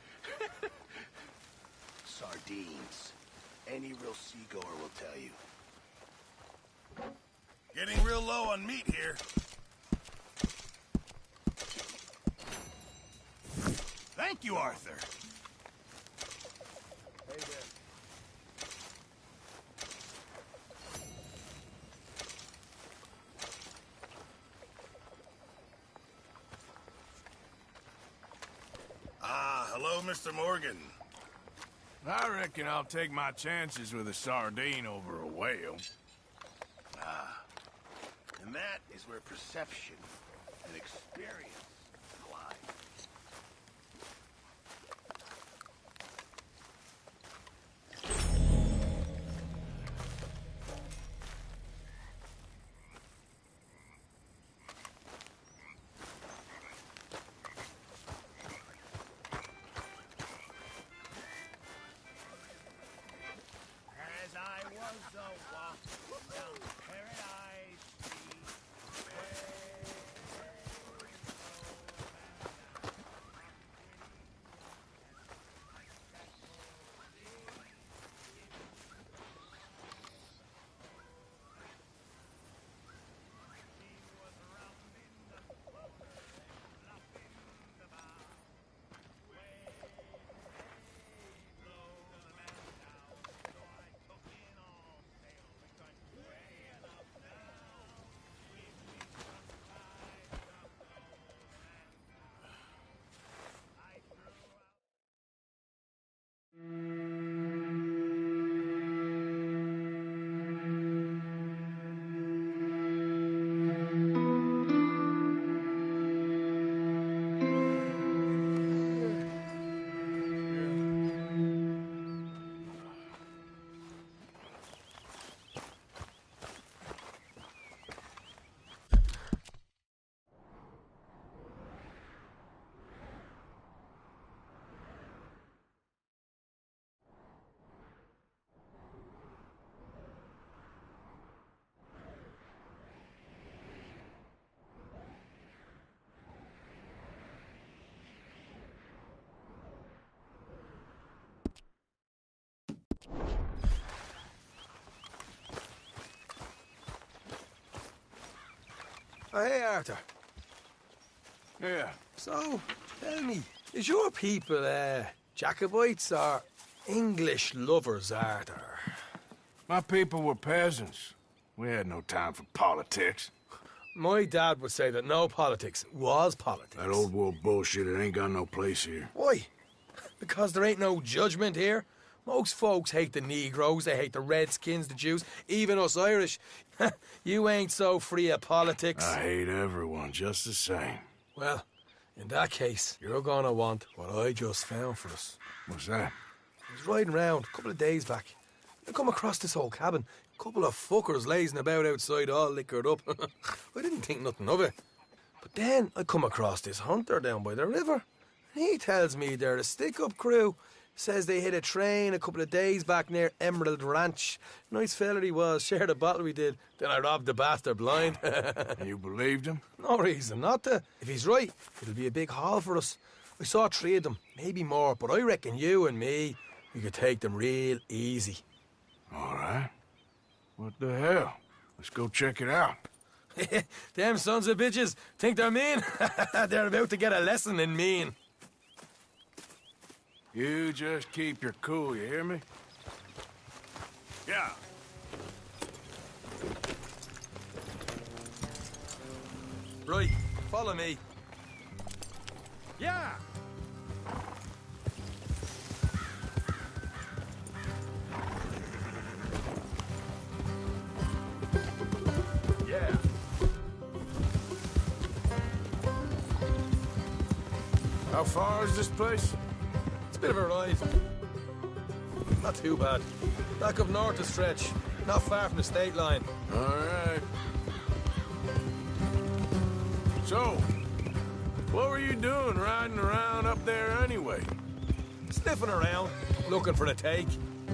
Sardines. Any real seagoer will tell you. Getting real low on meat here. Thank you, Arthur. Hey there. Ah, hello, Mr. Morgan. I reckon I'll take my chances with a sardine over a whale. Ah. And that is where perception and experience collide. As I was a walk down Paradise Street, Oh, hey, Arthur. Yeah. So, tell me, is your people, Jacobites or English lovers, Arthur? My people were peasants. We had no time for politics. My dad would say that no politics was politics. That old world bullshit, it ain't got no place here. Why? Because there ain't no judgment here. Most folks hate the Negroes, they hate the Redskins, the Jews, even us Irish. You ain't so free of politics. I hate everyone just the same. Well, in that case, you're gonna want what I just found for us. What's that? I was riding round a couple of days back. I come across this old cabin. A couple of fuckers lazing about outside all liquored up. I didn't think nothing of it. But then I come across this hunter down by the river. He tells me they're a stick-up crew. Says they hit a train a couple of days back near Emerald Ranch. Nice fella he was, shared a bottle we did. Then I robbed the bastard blind. You believed him? No reason not to. If he's right, it'll be a big haul for us. I saw 3 of them, maybe more, but I reckon you and me, we could take them real easy. All right. What the hell? Let's go check it out. Them sons of bitches think they're mean. They're about to get a lesson in mean. You just keep your cool, you hear me? Yeah. Right, follow me. Yeah. Yeah. How far is this place? It's a bit of a ride. Not too bad. Back up north a stretch. Not far from the state line. All right. So, what were you doing riding around up there anyway? Sniffing around, looking for a take.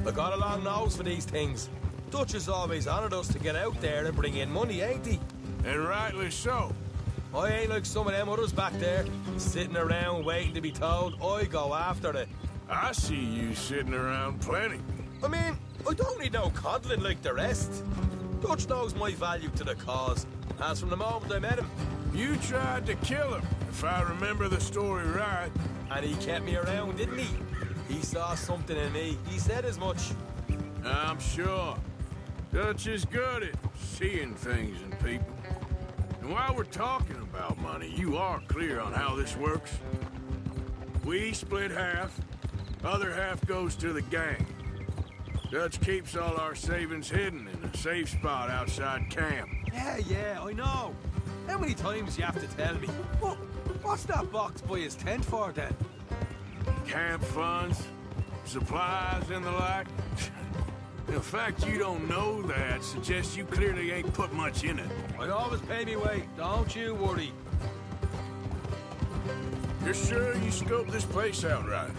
I got a long nose for these things. Dutch has always honoured us to get out there and bring in money, ain't he? And rightly so. I ain't like some of them others back there, sitting around waiting to be told. I go after it. I see you sitting around plenty. I mean, I don't need no coddling like the rest. Dutch knows my value to the cause, as from the moment I met him. You tried to kill him, if I remember the story right. And he kept me around, didn't he? He saw something in me. He said as much. I'm sure. Dutch is good at seeing things in people. And while we're talking about money, you are clear on how this works? We split half, other half goes to the gang. Dutch keeps all our savings hidden in a safe spot outside camp. Yeah, I know. How many times you have to tell me? What's that box by his tent for, then? Camp funds, supplies, and the like. The fact you don't know that suggests you clearly ain't put much in it. I always pay me way, don't you worry. You're sure you scoped this place out right?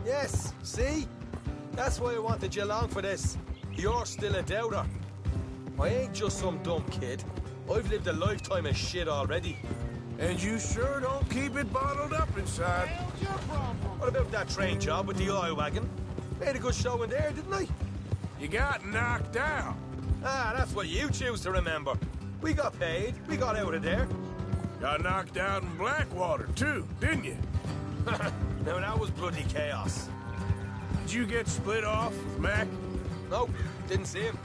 Yes, see? That's why I wanted you along for this. You're still a doubter. I ain't just some dumb kid. I've lived a lifetime of shit already. And you sure don't keep it bottled up inside. What about that train job with the oil wagon? Made a good show in there, didn't I? You got knocked out. Ah, that's what you choose to remember. We got paid. We got out of there. Got knocked out in Blackwater, too, didn't you? Now, that was bloody chaos. Did you get split off with Mac? Nope, didn't see him.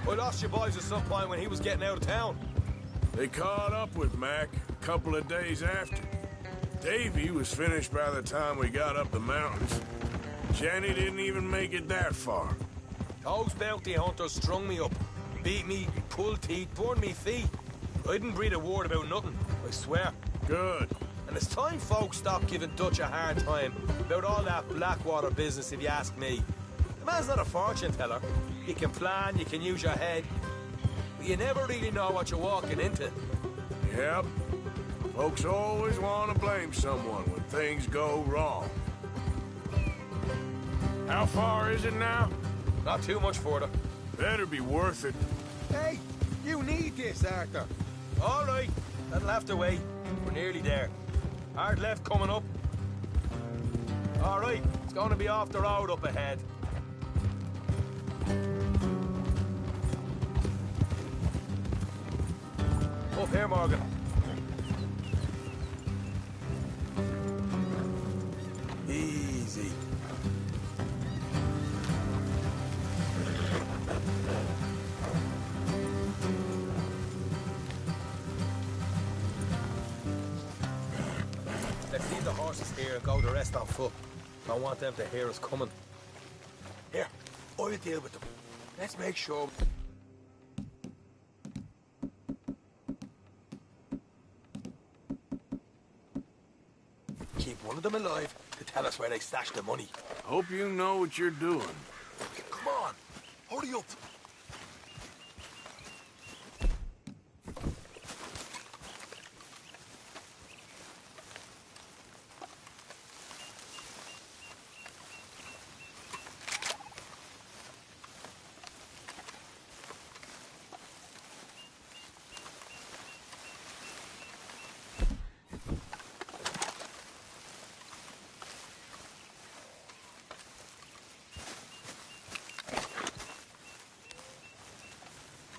I lost your boys at some point when he was getting out of town. They caught up with Mac a couple of days after. Davy was finished by the time we got up the mountains. Jenny didn't even make it that far. Those bounty hunters strung me up, beat me, pulled teeth, burned me feet. I didn't breathe a word about nothing, I swear. Good. And it's time folks stopped giving Dutch a hard time about all that Blackwater business, if you ask me. The man's not a fortune teller. You can plan, you can use your head, but you never really know what you're walking into. Yep. Folks always want to blame someone when things go wrong. How far is it now? Not too much further. Better be worth it. Hey, you need this, Arthur. All right, that'll have to wait. We're nearly there. Hard left coming up. All right, it's going to be off the road up ahead. Up here, Morgan. Let's leave the horses here and go the rest on foot. Don't want them to hear us coming. Here, I'll deal with them. Let's make sure... Keep one of them alive to tell us where they stashed the money. Hope you know what you're doing. Come on, hurry up.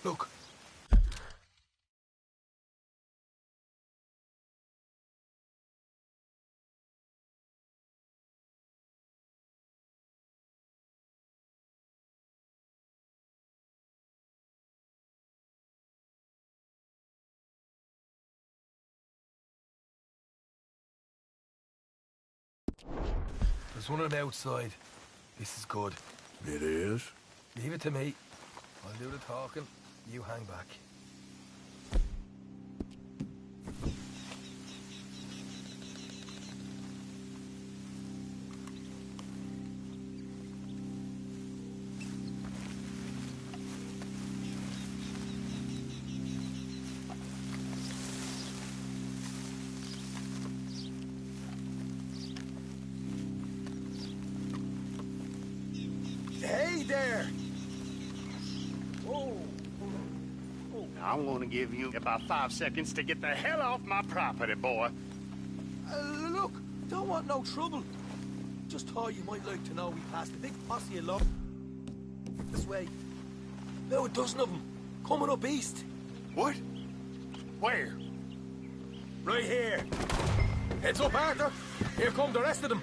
Look. There's one on the outside. This is good. It is? Leave it to me. I'll do the talking. You hang back. Hey there! Whoa! I'm gonna give you about 5 seconds to get the hell off my property, boy. Look, don't want no trouble. Just thought you might like to know we passed a big posse along this way. Now a dozen of them, coming up east. What? Where? Right here. Heads up, Arthur. Here come the rest of them.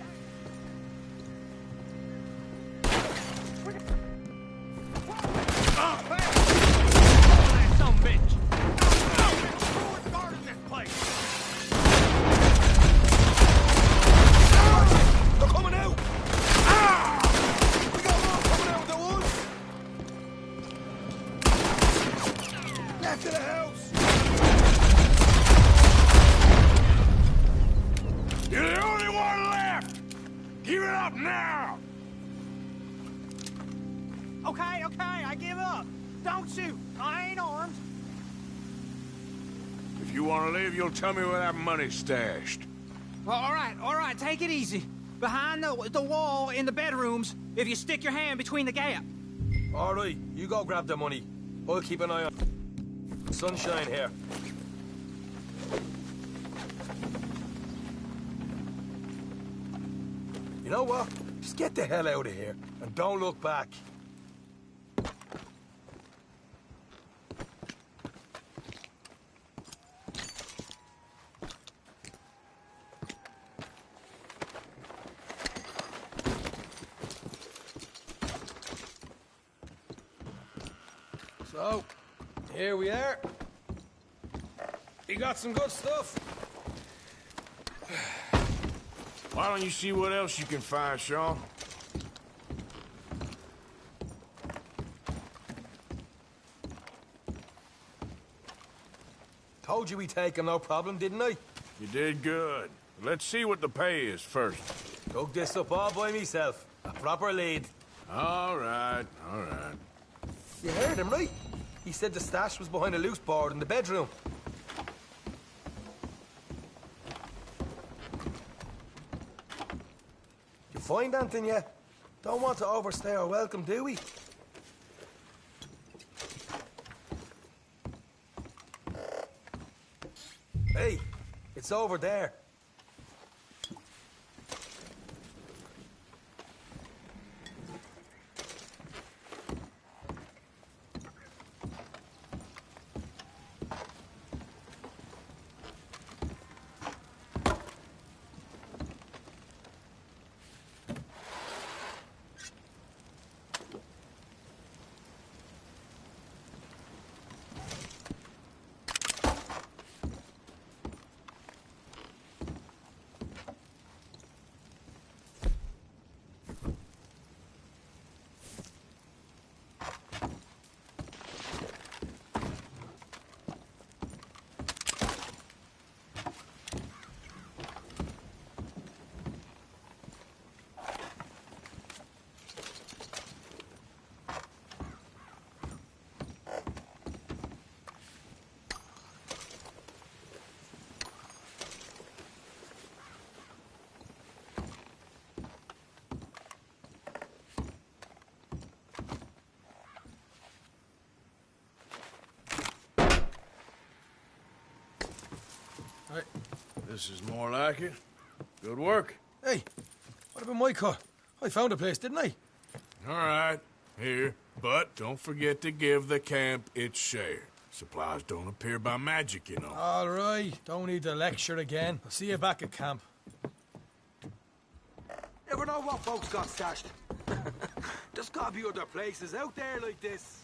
Okay, I give up. Don't shoot. I ain't armed. If you want to leave, you'll tell me where that money's stashed. Well, all right, take it easy. Behind the wall in the bedrooms, if you stick your hand between the gap. All right, you go grab the money. I'll keep an eye on sunshine here. You know what? Just get the hell out of here and don't look back. So, here we are. You got some good stuff. Why don't you see what else you can find, Sean? Told you we'd take him, no problem, didn't I? You did good. Let's see what the pay is first. Took this up all by myself. A proper lead. All right, all right. You heard him, right? He said the stash was behind a loose board in the bedroom. You find anything yet? Don't want to overstay our welcome, do we? Hey, it's over there. Right. This is more like it. Good work. Hey, what about my cut? I found a place, didn't I? All right, here. But don't forget to give the camp its share. Supplies don't appear by magic, you know. All right, don't need to lecture again. I'll see you back at camp. Never know what folks got stashed. There's gotta be other places out there like this.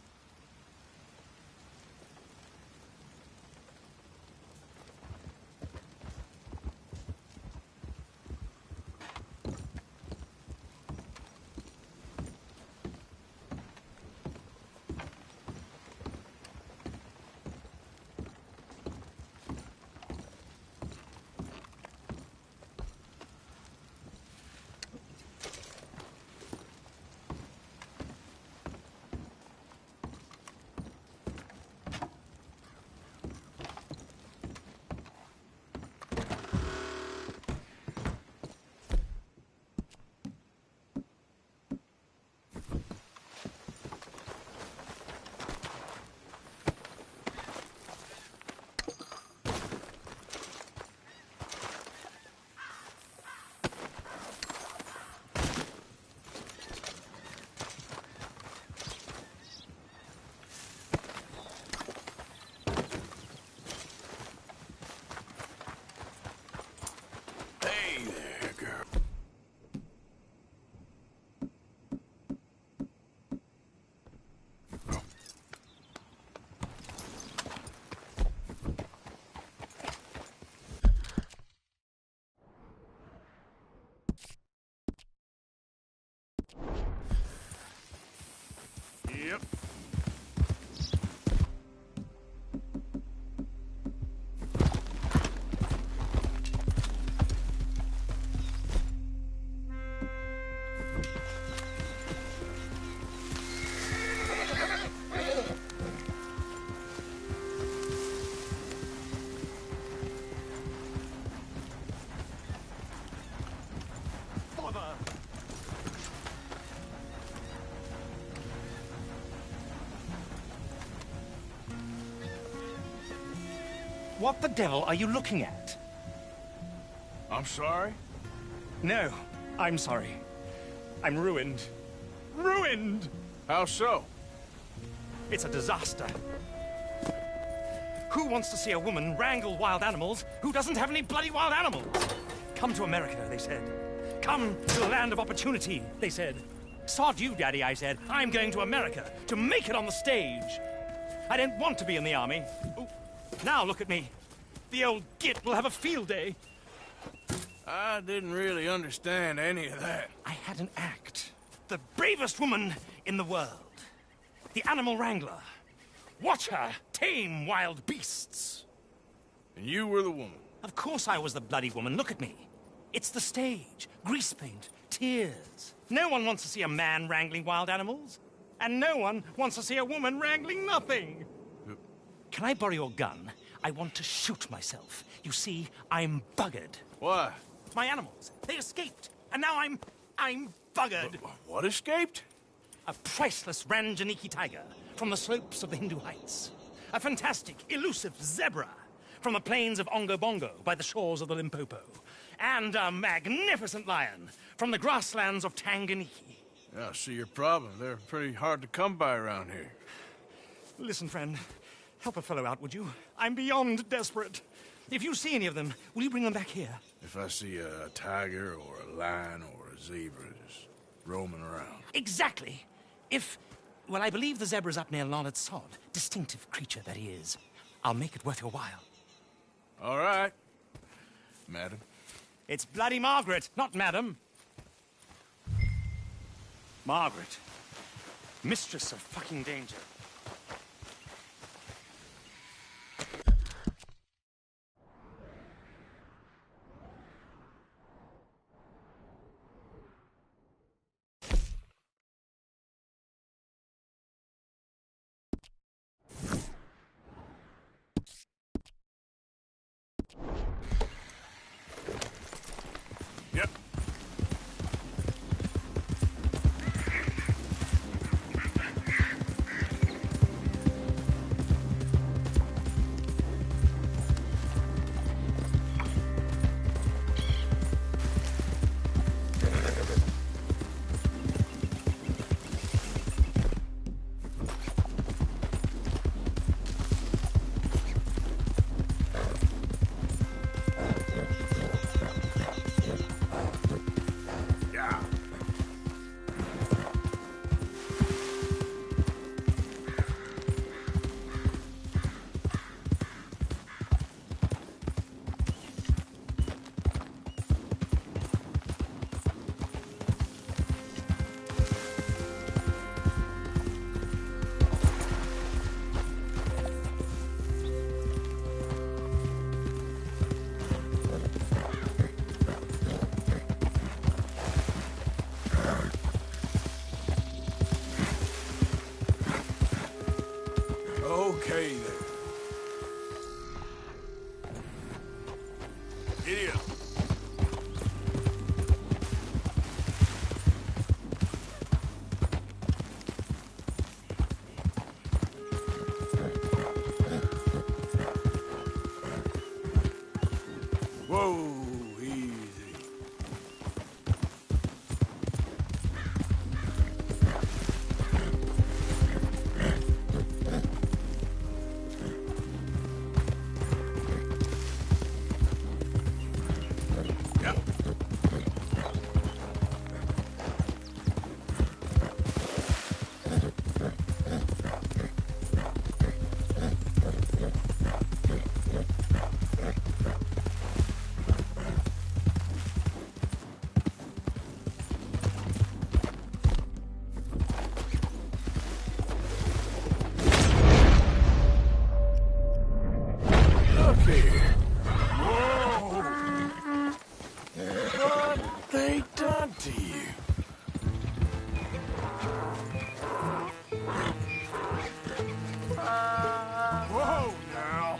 Hey there, girl. Yep. What the devil are you looking at? I'm sorry? No, I'm sorry. I'm ruined. Ruined! How so? It's a disaster. Who wants to see a woman wrangle wild animals who doesn't have any bloody wild animals? Come to America, they said. Come to the land of opportunity, they said. Sod you, Daddy, I said. I'm going to America to make it on the stage. I didn't want to be in the army. Ooh. Now look at me. The old git will have a field day. I didn't really understand any of that. I had an act. The bravest woman in the world. The animal wrangler. Watch her tame wild beasts. And you were the woman? Of course I was the bloody woman. Look at me. It's the stage. Grease paint. Tears. No one wants to see a man wrangling wild animals. And no one wants to see a woman wrangling nothing. Can I borrow your gun? I want to shoot myself. You see, I'm buggered. Why? My animals. They escaped. And now I'm buggered. What escaped? A priceless Ranjaniki tiger from the slopes of the Hindu Heights. A fantastic, elusive zebra from the plains of Ongo Bongo by the shores of the Limpopo. And a magnificent lion from the grasslands of Tanganyika. Yeah, I see your problem. They're pretty hard to come by around here. Listen, friend. Help a fellow out, would you? I'm beyond desperate. If you see any of them, will you bring them back here? If I see a tiger or a lion or a zebra just roaming around. Exactly. Well, I believe the zebra's up near Leonard Sod. Distinctive creature that he is. I'll make it worth your while. All right, madam. It's bloody Margaret, not madam. Margaret. Mistress of fucking danger. Yep. Giddy up. Whoa, easy. They done to you? Whoa, now.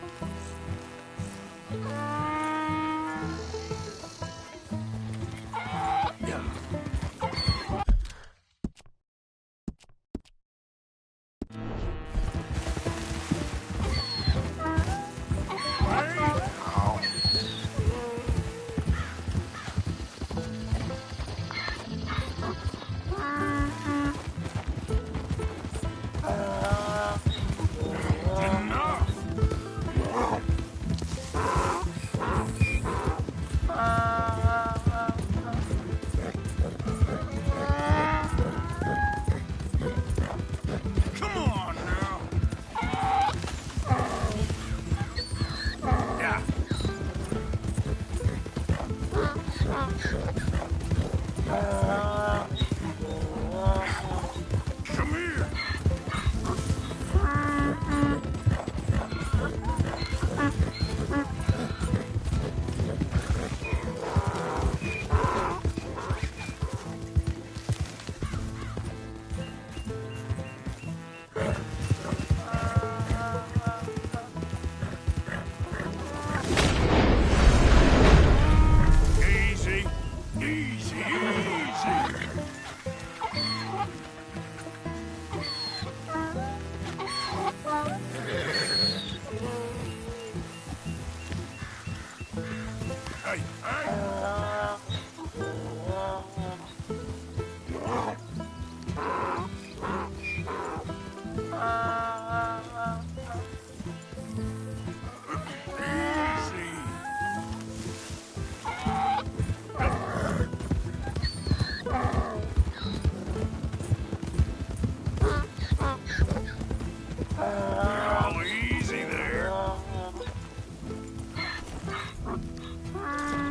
Oh, easy there.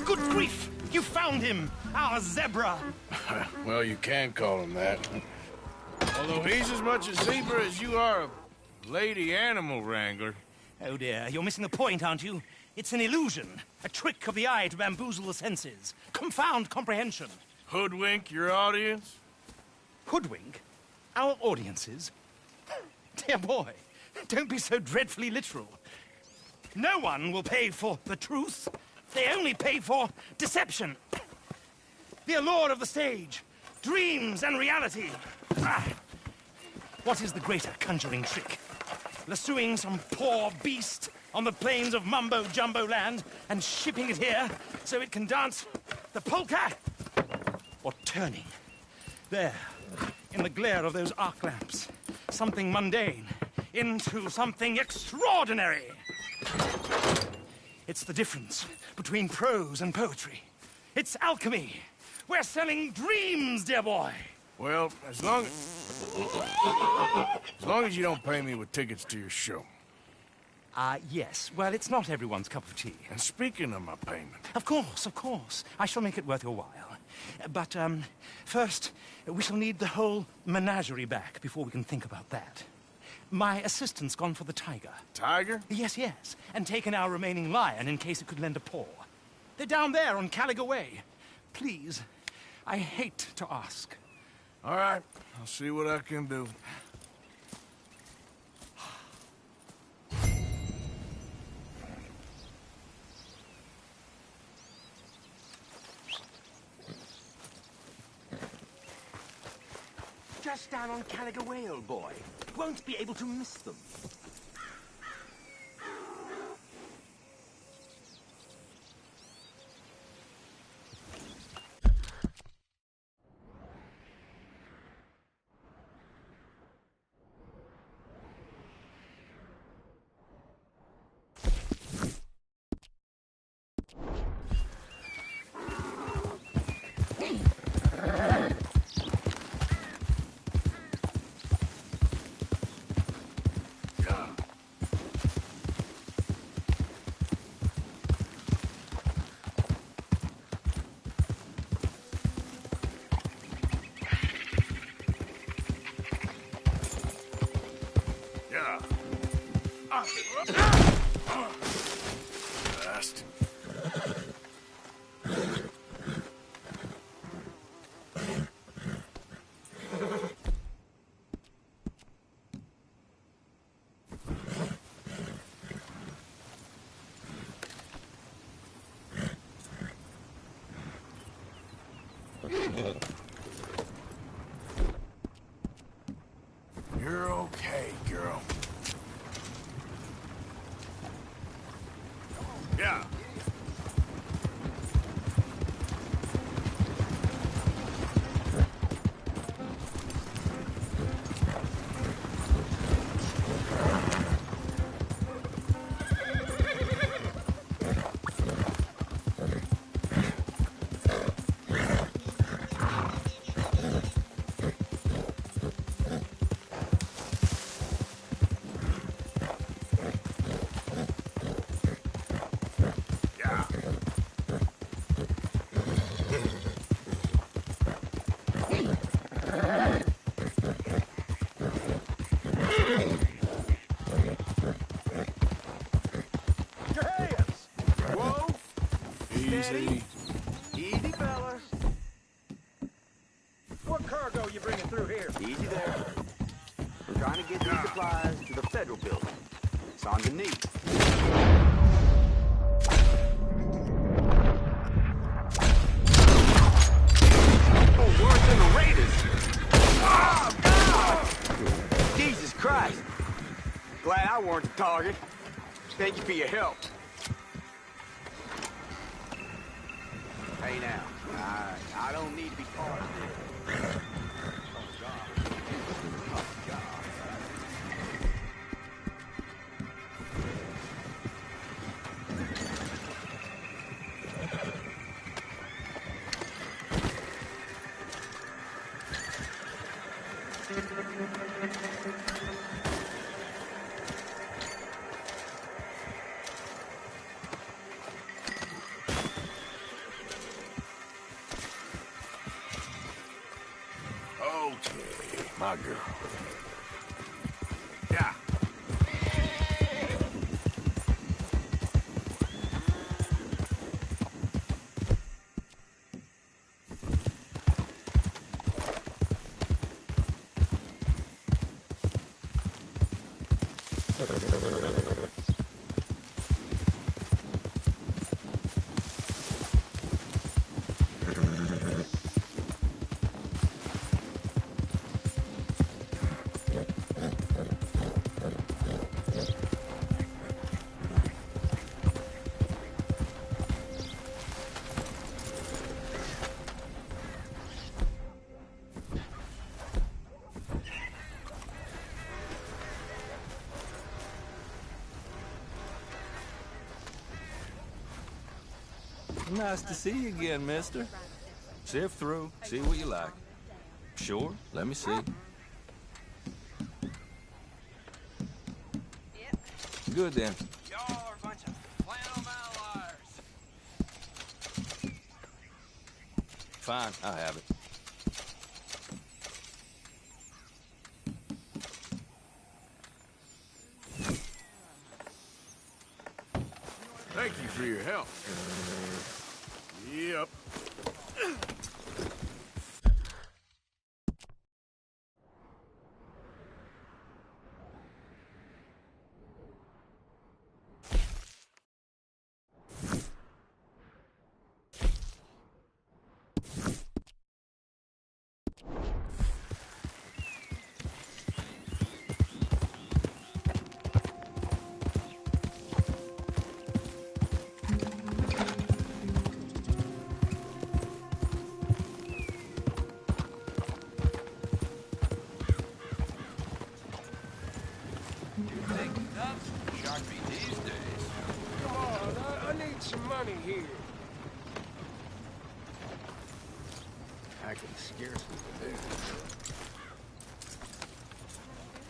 Good grief! You found him! Our zebra! Well, you can call him that. Although he's as much a zebra as you are a lady animal wrangler. Oh dear, you're missing the point, aren't you? It's an illusion. A trick of the eye to bamboozle the senses. Confound comprehension. Hoodwink your audience? Hoodwink? Our audiences? Dear boy, don't be so dreadfully literal. No one will pay for the truth. They only pay for deception. The allure of the stage, dreams and reality. Ah. What is the greater conjuring trick? Lassoing some poor beast on the plains of mumbo-jumbo land and shipping it here so it can dance the polka? Or turning, there, in the glare of those arc lamps, something mundane into something extraordinary? It's the difference between prose and poetry. It's alchemy. We're selling dreams, dear boy. Well, as long as you don't pay me with tickets to your show. Yes. Well, it's not everyone's cup of tea. And speaking of my payment... Of course. I shall make it worth your while. But, first, we shall need the whole menagerie back before we can think about that. My assistant's gone for the tiger. Tiger? Yes. And taken our remaining lion in case it could lend a paw. They're down there on Caliga Way. Please, I hate to ask. All right, I'll see what I can do. touchdown on Caliga Whale, boy. Won't be able to miss them. Fast. You're okay, girl. Yeah. Easy. Easy, fella. What cargo you bringing through here? Easy there. We're trying to get these supplies to the federal building. It's on the knee. Oh, worse than the Raiders. Oh, God! Jesus Christ. Glad I weren't the target. Thank you for your help. Hey now, I don't need to be part of this. Okay, my girl. Yeah. Nice to see you again, mister. Sift through, see what you like. Sure, let me see. Good then. Y'all are a bunch of flannel liars. Fine, I'll have it. Thank you for your help. Yep. money here. I can scarcely believe.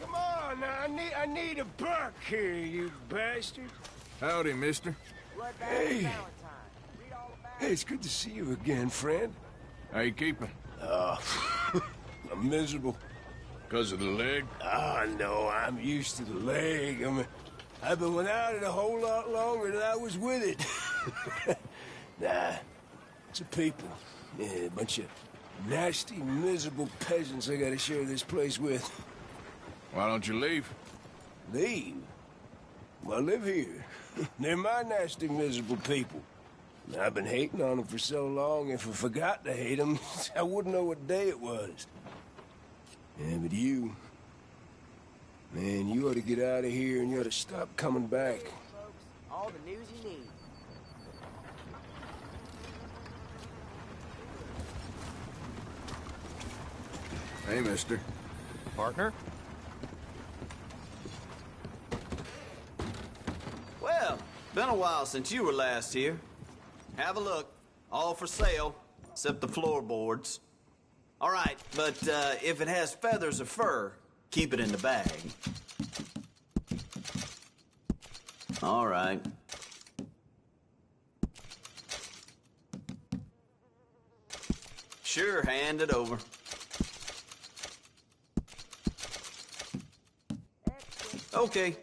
Come on, now, I need a buck here, you bastard. Howdy, mister. Hey. Hey, it's good to see you again, friend. How you keeping? I'm miserable. Because of the leg? Ah, no, I'm used to the leg. I've been without it a whole lot longer than I was with it. Nah, it's a people. Yeah, a bunch of nasty, miserable peasants I gotta share this place with. Why don't you leave? Leave? Well, I live here. They're my nasty, miserable people. I've been hating on them for so long, if I forgot to hate them, I wouldn't know what day it was. Yeah, but you... Man, you ought to get out of here and you ought to stop coming back. All the news you need. Hey, mister. Partner? Well, been a while since you were last here. Have a look. All for sale, except the floorboards. All right, but if it has feathers or fur, keep it in the bag. All right. Sure, hand it over. Okay.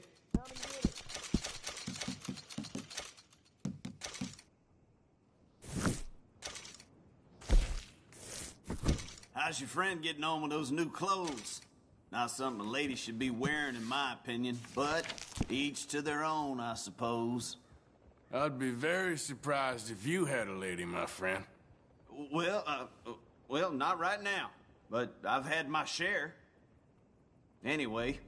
How's your friend getting on with those new clothes? Not something a lady should be wearing, in my opinion, but each to their own, I suppose. I'd be very surprised if you had a lady, my friend. Well, not right now, but I've had my share. Anyway.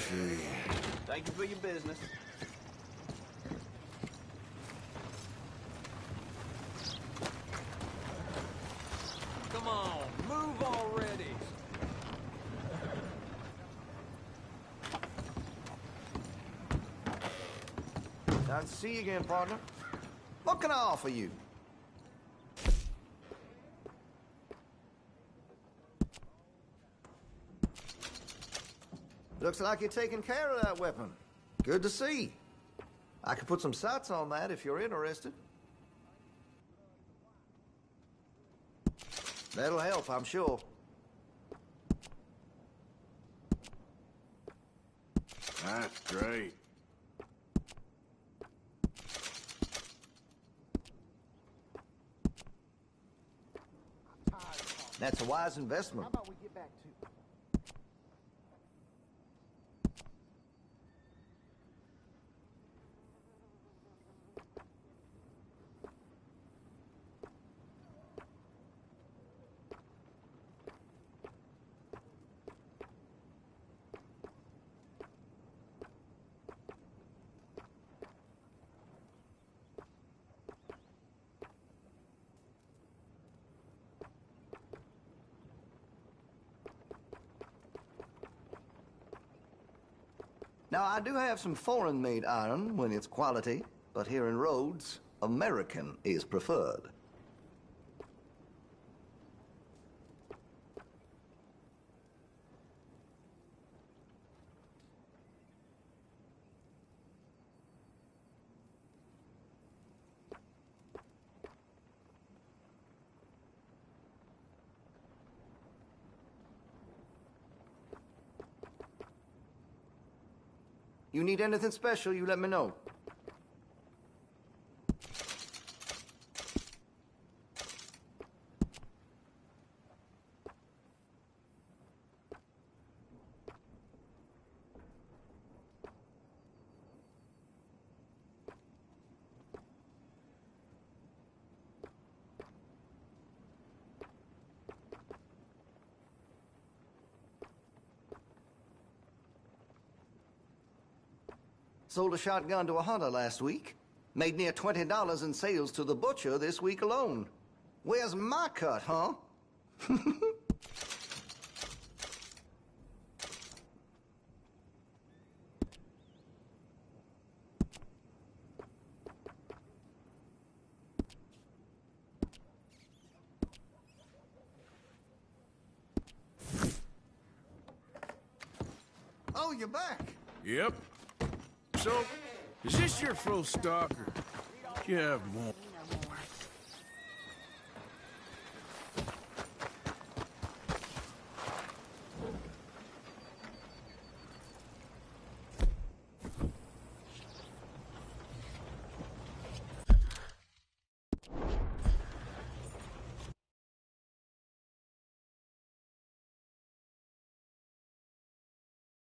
see. Thank you for your business. Come on, move already. Nice to see you again, partner. What can I offer you? Looks like you're taking care of that weapon. Good to see. I could put some sights on that if you're interested. That'll help, I'm sure. That's great. That's a wise investment. How about we get back to... Now, I do have some foreign-made iron when it's quality, but here in Rhodes, American is preferred. You need anything special, you let me know. Sold a shotgun to a hunter last week. Made near $20 in sales to the butcher this week alone. Where's my cut, huh? Oh, you're back. Yep. So, is this your full stock, or do you have more?